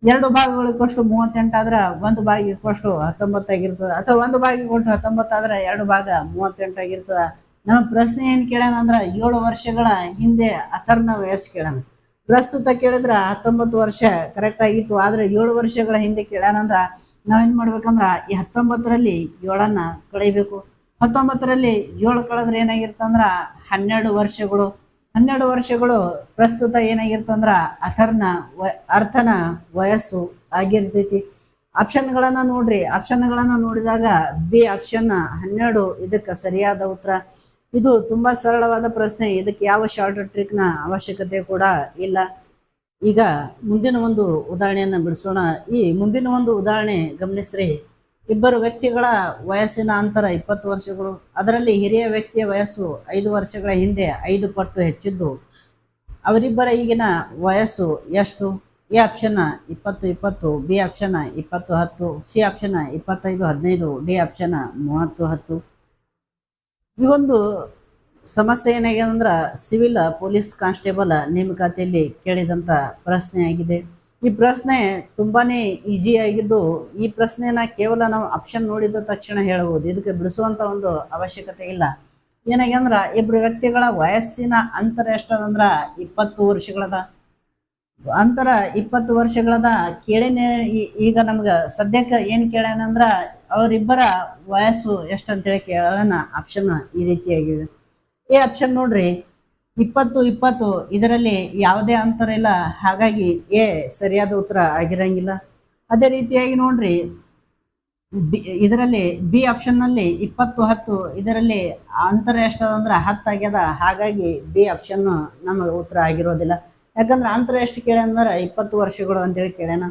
2 ಭಾಗಗಳು ಈಕ್ವಲ್ 38 ಆದ್ರ 1 ಭಾಗ ಈಕ್ವಲ್ 19 ಆಗಿರ್ತದ. ಅಥವಾ 1 ಭಾಗ ಈಕ್ವಲ್ 19 ಆದ್ರ 2 ಭಾಗ 38 ಆಗಿರ್ತದ. ನಮ್ಮ ಪ್ರಶ್ನೆ ಏನ್ ಕೇಳ್ಯಾನ ಅಂದ್ರ 7 ವರ್ಷಗಳ ಹಿಂದೆ ಅಥರ್ನ ವಯಸ್ಸು ಕೇಳ್ಯಾನ. ಪ್ರಸ್ತುತ ಕೇಳಿದ್ರ 19 ವರ್ಷ ಕರೆಕ್ಟ್ ಆಗಿತ್ತು. ಆದ್ರೆ 7 ವರ್ಷಗಳ ಹಿಂದೆ ಕೇಳ್ಯಾನಂದ್ರ ನಾವೇನ್ ಮಾಡ್ಬೇಕಂದ್ರ ಈ 19ರಲ್ಲಿ 7ಅನ್ನ ಕಳಿಬೇಕು. 19ರಲ್ಲಿ 7 ಕಳೆದ್ರೆ ಏನಾಗಿರ್ತಂದ್ರ 12 ವರ್ಷಗಳು. 12 ವರ್ಷಗಳು ಪ್ರಸ್ತುತ ಏನಾಗಿರ್ತಂದ್ರ ಅರ್ಥನ ವಯಸ್ಸು ಆಗಿರ್ತೈತಿ. ಆಪ್ಷನ್ಗಳನ್ನ ನೋಡ್ರಿ. ಆಪ್ಷನ್ಗಳನ್ನ ನೋಡಿದಾಗ ಬಿ ಆಪ್ಷನ್ 12 ಇದಕ್ಕೆ ಸರಿಯಾದ ಉತ್ತರ. ಇದು ತುಂಬಾ ಸರಳವಾದ ಪ್ರಶ್ನೆ. ಇದಕ್ಕೆ ಯಾವ ಶಾರ್ಟ್ ಟ್ರಿಕ್ ನ ಅವಶ್ಯಕತೆ ಕೂಡ ಇಲ್ಲ. ಈಗ ಮುಂದಿನ ಒಂದು ಉದಾಹರಣೆಯನ್ನ ಬಿಡಿಸೋಣ. ಈ ಮುಂದಿನ ಒಂದು ಉದಾಹರಣೆ ಗಮನಿಸ್ರಿ. ಇಬ್ಬರು ವ್ಯಕ್ತಿಗಳ ವಯಸ್ಸಿನ ಅಂತರ 20 ವರ್ಷಗಳು. ಅದರಲ್ಲಿ ಹಿರಿಯ ವ್ಯಕ್ತಿಯ ವಯಸ್ಸು 5 ವರ್ಷಗಳ ಹಿಂದೆ 5 ಪಟ್ಟು ಹೆಚ್ಚಿದ್ದು. ಅವರಿಬ್ಬರ ಈಗಿನ ವಯಸ್ಸು ಎಷ್ಟು? A option 20-20, B option 20-10, C option 25-15, D option 30-10. ಈ ಒಂದು ಸಮಸ್ಯೆ ಏನಾಗಿದೆ ಅಂದ್ರೆ ಸಿವಿಲ್ ಪೊಲೀಸ್ ಕಾನ್ಸ್ಟೇಬಲ್ ನೇಮಕಾತಿಯಲ್ಲಿ ಕೇಳಿದಂಥ ಪ್ರಶ್ನೆ ಆಗಿದೆ. ಈ ಪ್ರಶ್ನೆ ತುಂಬಾನೇ ಈಸಿ ಆಗಿದ್ದು, ಈ ಪ್ರಶ್ನೆನ ಕೇವಲ ನಾವು ಆಪ್ಷನ್ ನೋಡಿದ ತಕ್ಷಣ ಹೇಳಬಹುದು. ಇದಕ್ಕೆ ಬಿಡಿಸುವಂತ ಒಂದು ಅವಶ್ಯಕತೆ ಇಲ್ಲ. ಏನಾಗಿ ಅಂದ್ರ ಇಬ್ರು ವ್ಯಕ್ತಿಗಳ ವಯಸ್ಸಿನ ಅಂತರ ಎಷ್ಟದಂದ್ರ 20 ವರ್ಷಗಳದ. ಅಂತರ 20 ವರ್ಷಗಳದ. ಕೇಳಿನೇ ಈಗ ನಮ್ಗ ಸದ್ಯಕ್ಕೆ ಏನ್ ಕೇಳ್ಯಾನಂದ್ರ ಅವರಿಬ್ಬರ ವಯಸ್ಸು ಎಷ್ಟಂತೇಳಿ ಕೇಳೋಣ. ಆಪ್ಷನ್ ಈ ರೀತಿಯಾಗಿದೆ. ಎ ಆಪ್ಷನ್ ನೋಡ್ರಿ 20-20 ಇದರಲ್ಲಿ ಯಾವುದೇ ಅಂತರ ಇಲ್ಲ, ಹಾಗಾಗಿ ಎ ಸರಿಯಾದ ಉತ್ತರ ಆಗಿರಂಗಿಲ್ಲ. ಅದೇ ರೀತಿಯಾಗಿ ನೋಡ್ರಿ ಇದರಲ್ಲಿ ಬಿ ಆಪ್ಷನ್ ನಲ್ಲಿ 20-10 ಇದರಲ್ಲಿ ಅಂತರ ಎಷ್ಟದಂದ್ರೆ 10 ಆಗ್ಯದ, ಹಾಗಾಗಿ ಬಿ ಆಪ್ಷನ್ ನಮಗೆ ಉತ್ತರ ಆಗಿರೋದಿಲ್ಲ. ಯಾಕಂದ್ರೆ ಅಂತರ ಎಷ್ಟು ಕೇಳ್ಯಾನ 20 ವರ್ಷಗಳು ಅಂತೇಳಿ ಕೇಳ್ಯಾನ.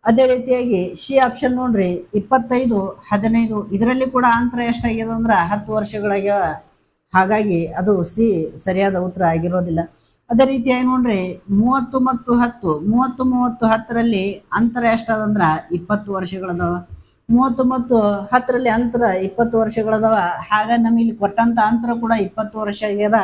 ಅದೇ ರೀತಿಯಾಗಿ ಸಿ ಆಪ್ಷನ್ ನೋಡ್ರಿ 25-15 ಇದರಲ್ಲಿ ಕೂಡ ಅಂತರ ಎಷ್ಟಾಗ್ಯದ ಅಂದ್ರೆ 10 ವರ್ಷಗಳಾಗ್ಯಾವ, ಹಾಗಾಗಿ ಅದು ಸಿ ಸರಿಯಾದ ಉತ್ತರ ಆಗಿರೋದಿಲ್ಲ. ಅದೇ ರೀತಿಯಾಗಿ ನೋಡ್ರಿ 30 ಮತ್ತು 10 30-10ರಲ್ಲಿ ಅಂತರ ಎಷ್ಟದಂದ್ರ 20 ವರ್ಷಗಳದಾವ. 30 ಮತ್ತು 10ರಲ್ಲಿ ಅಂತರ 20 ವರ್ಷಗಳದಾವ, ಹಾಗ ನಮಗೆ ಕೊಟ್ಟಂತ ಅಂತರ ಕೂಡ 20 ವರ್ಷ ಆಗ್ಯದ,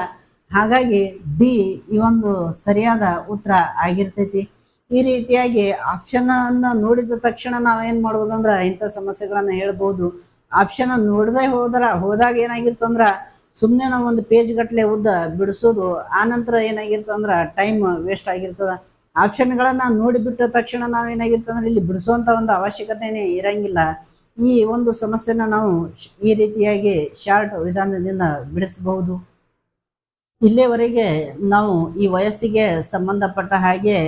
ಹಾಗಾಗಿ ಡಿ ಈ ಒಂದು ಸರಿಯಾದ ಉತ್ತರ ಆಗಿರ್ತೈತಿ. ಈ ರೀತಿಯಾಗಿ ಆಪ್ಷನ್ ಅನ್ನ ನೋಡಿದ ತಕ್ಷಣ ನಾವೇನ್ ಮಾಡ್ಬೋದು ಅಂದ್ರ ಇಂಥ ಸಮಸ್ಯೆಗಳನ್ನ ಹೇಳ್ಬೋದು. ಆಪ್ಷನ್ ನೋಡದೆ ಹೋದಾಗ ಏನಾಗಿರ್ತಂದ್ರ ಸುಮ್ಮನೆ ನಾವು ಒಂದು ಪೇಜ್ ಗಟ್ಟಲೆ ಉದ್ದ ಬಿಡಿಸೋದು, ಆನಂತರ ಏನಾಗಿರ್ತಂದ್ರ ಟೈಮ್ ವೇಸ್ಟ್ ಆಗಿರ್ತದ. ಆಪ್ಷನ್ಗಳನ್ನ ನೋಡಿಬಿಟ್ಟ ತಕ್ಷಣ ನಾವೇನಾಗಿರ್ತಂದ್ರೆ ಇಲ್ಲಿ ಬಿಡಿಸುವಂತ ಒಂದು ಅವಶ್ಯಕತೆನೇ ಇರಂಗಿಲ್ಲ. ಈ ಒಂದು ಸಮಸ್ಯೆನ ನಾವು ಈ ರೀತಿಯಾಗಿ ಶಾರ್ಟ್ ವಿಧಾನದಿಂದ ಬಿಡಿಸಬಹುದು. ಇಲ್ಲಿಯವರೆಗೆ ನಾವು ಈ ವಯಸ್ಸಿಗೆ ಸಂಬಂಧಪಟ್ಟ ಹಾಗೆ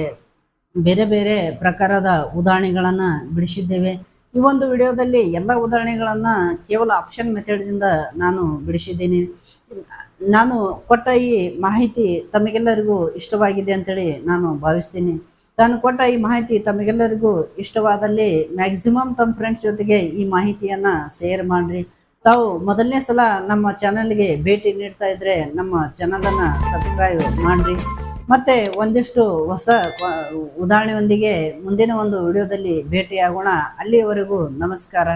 ಬೇರೆ ಬೇರೆ ಪ್ರಕಾರದ ಉದಾಹರಣೆಗಳನ್ನ ಬಿಡಿಸಿದ್ದೇವೆ. ಈ ಒಂದು ವಿಡಿಯೋದಲ್ಲಿ ಎಲ್ಲ ಉದಾಹರಣೆಗಳನ್ನ ಕೇವಲ ಆಪ್ಷನ್ ಮೆಥಡ್ದಿಂದ ನಾನು ಬಿಡಿಸಿದ್ದೀನಿ. ನಾನು ಕೊಟ್ಟ ಈ ಮಾಹಿತಿ ತಮಗೆಲ್ಲರಿಗೂ ಇಷ್ಟವಾಗಿದೆ ಅಂತೇಳಿ ನಾನು ಭಾವಿಸ್ತೀನಿ. ನಾನು ಕೊಟ್ಟ ಈ ಮಾಹಿತಿ ತಮಗೆಲ್ಲರಿಗೂ ಇಷ್ಟವಾದಲ್ಲಿ ಮ್ಯಾಕ್ಸಿಮಮ್ ತಮ್ಮ ಫ್ರೆಂಡ್ಸ್ ಜೊತೆಗೆ ಈ ಮಾಹಿತಿಯನ್ನ ಶೇರ್ ಮಾಡ್ರಿ. ತಾವು ಮೊದಲನೇ ಸಲ ನಮ್ಮ ಚಾನಲ್ಗೆ ಭೇಟಿ ನೀಡ್ತಾ ಇದ್ರೆ ನಮ್ಮ ಚಾನಲನ್ನು ಸಬ್ಸ್ಕ್ರೈಬ್ ಮಾಡ್ರಿ. ಮತ್ತೆ ಒಂದಿಷ್ಟು ಹೊಸ ಉದಾಹರಣೆಯೊಂದಿಗೆ ಮುಂದಿನ ಒಂದು ವಿಡಿಯೋದಲ್ಲಿ ಭೇಟಿಯಾಗೋಣ. ಅಲ್ಲಿಯವರೆಗೂ ನಮಸ್ಕಾರ.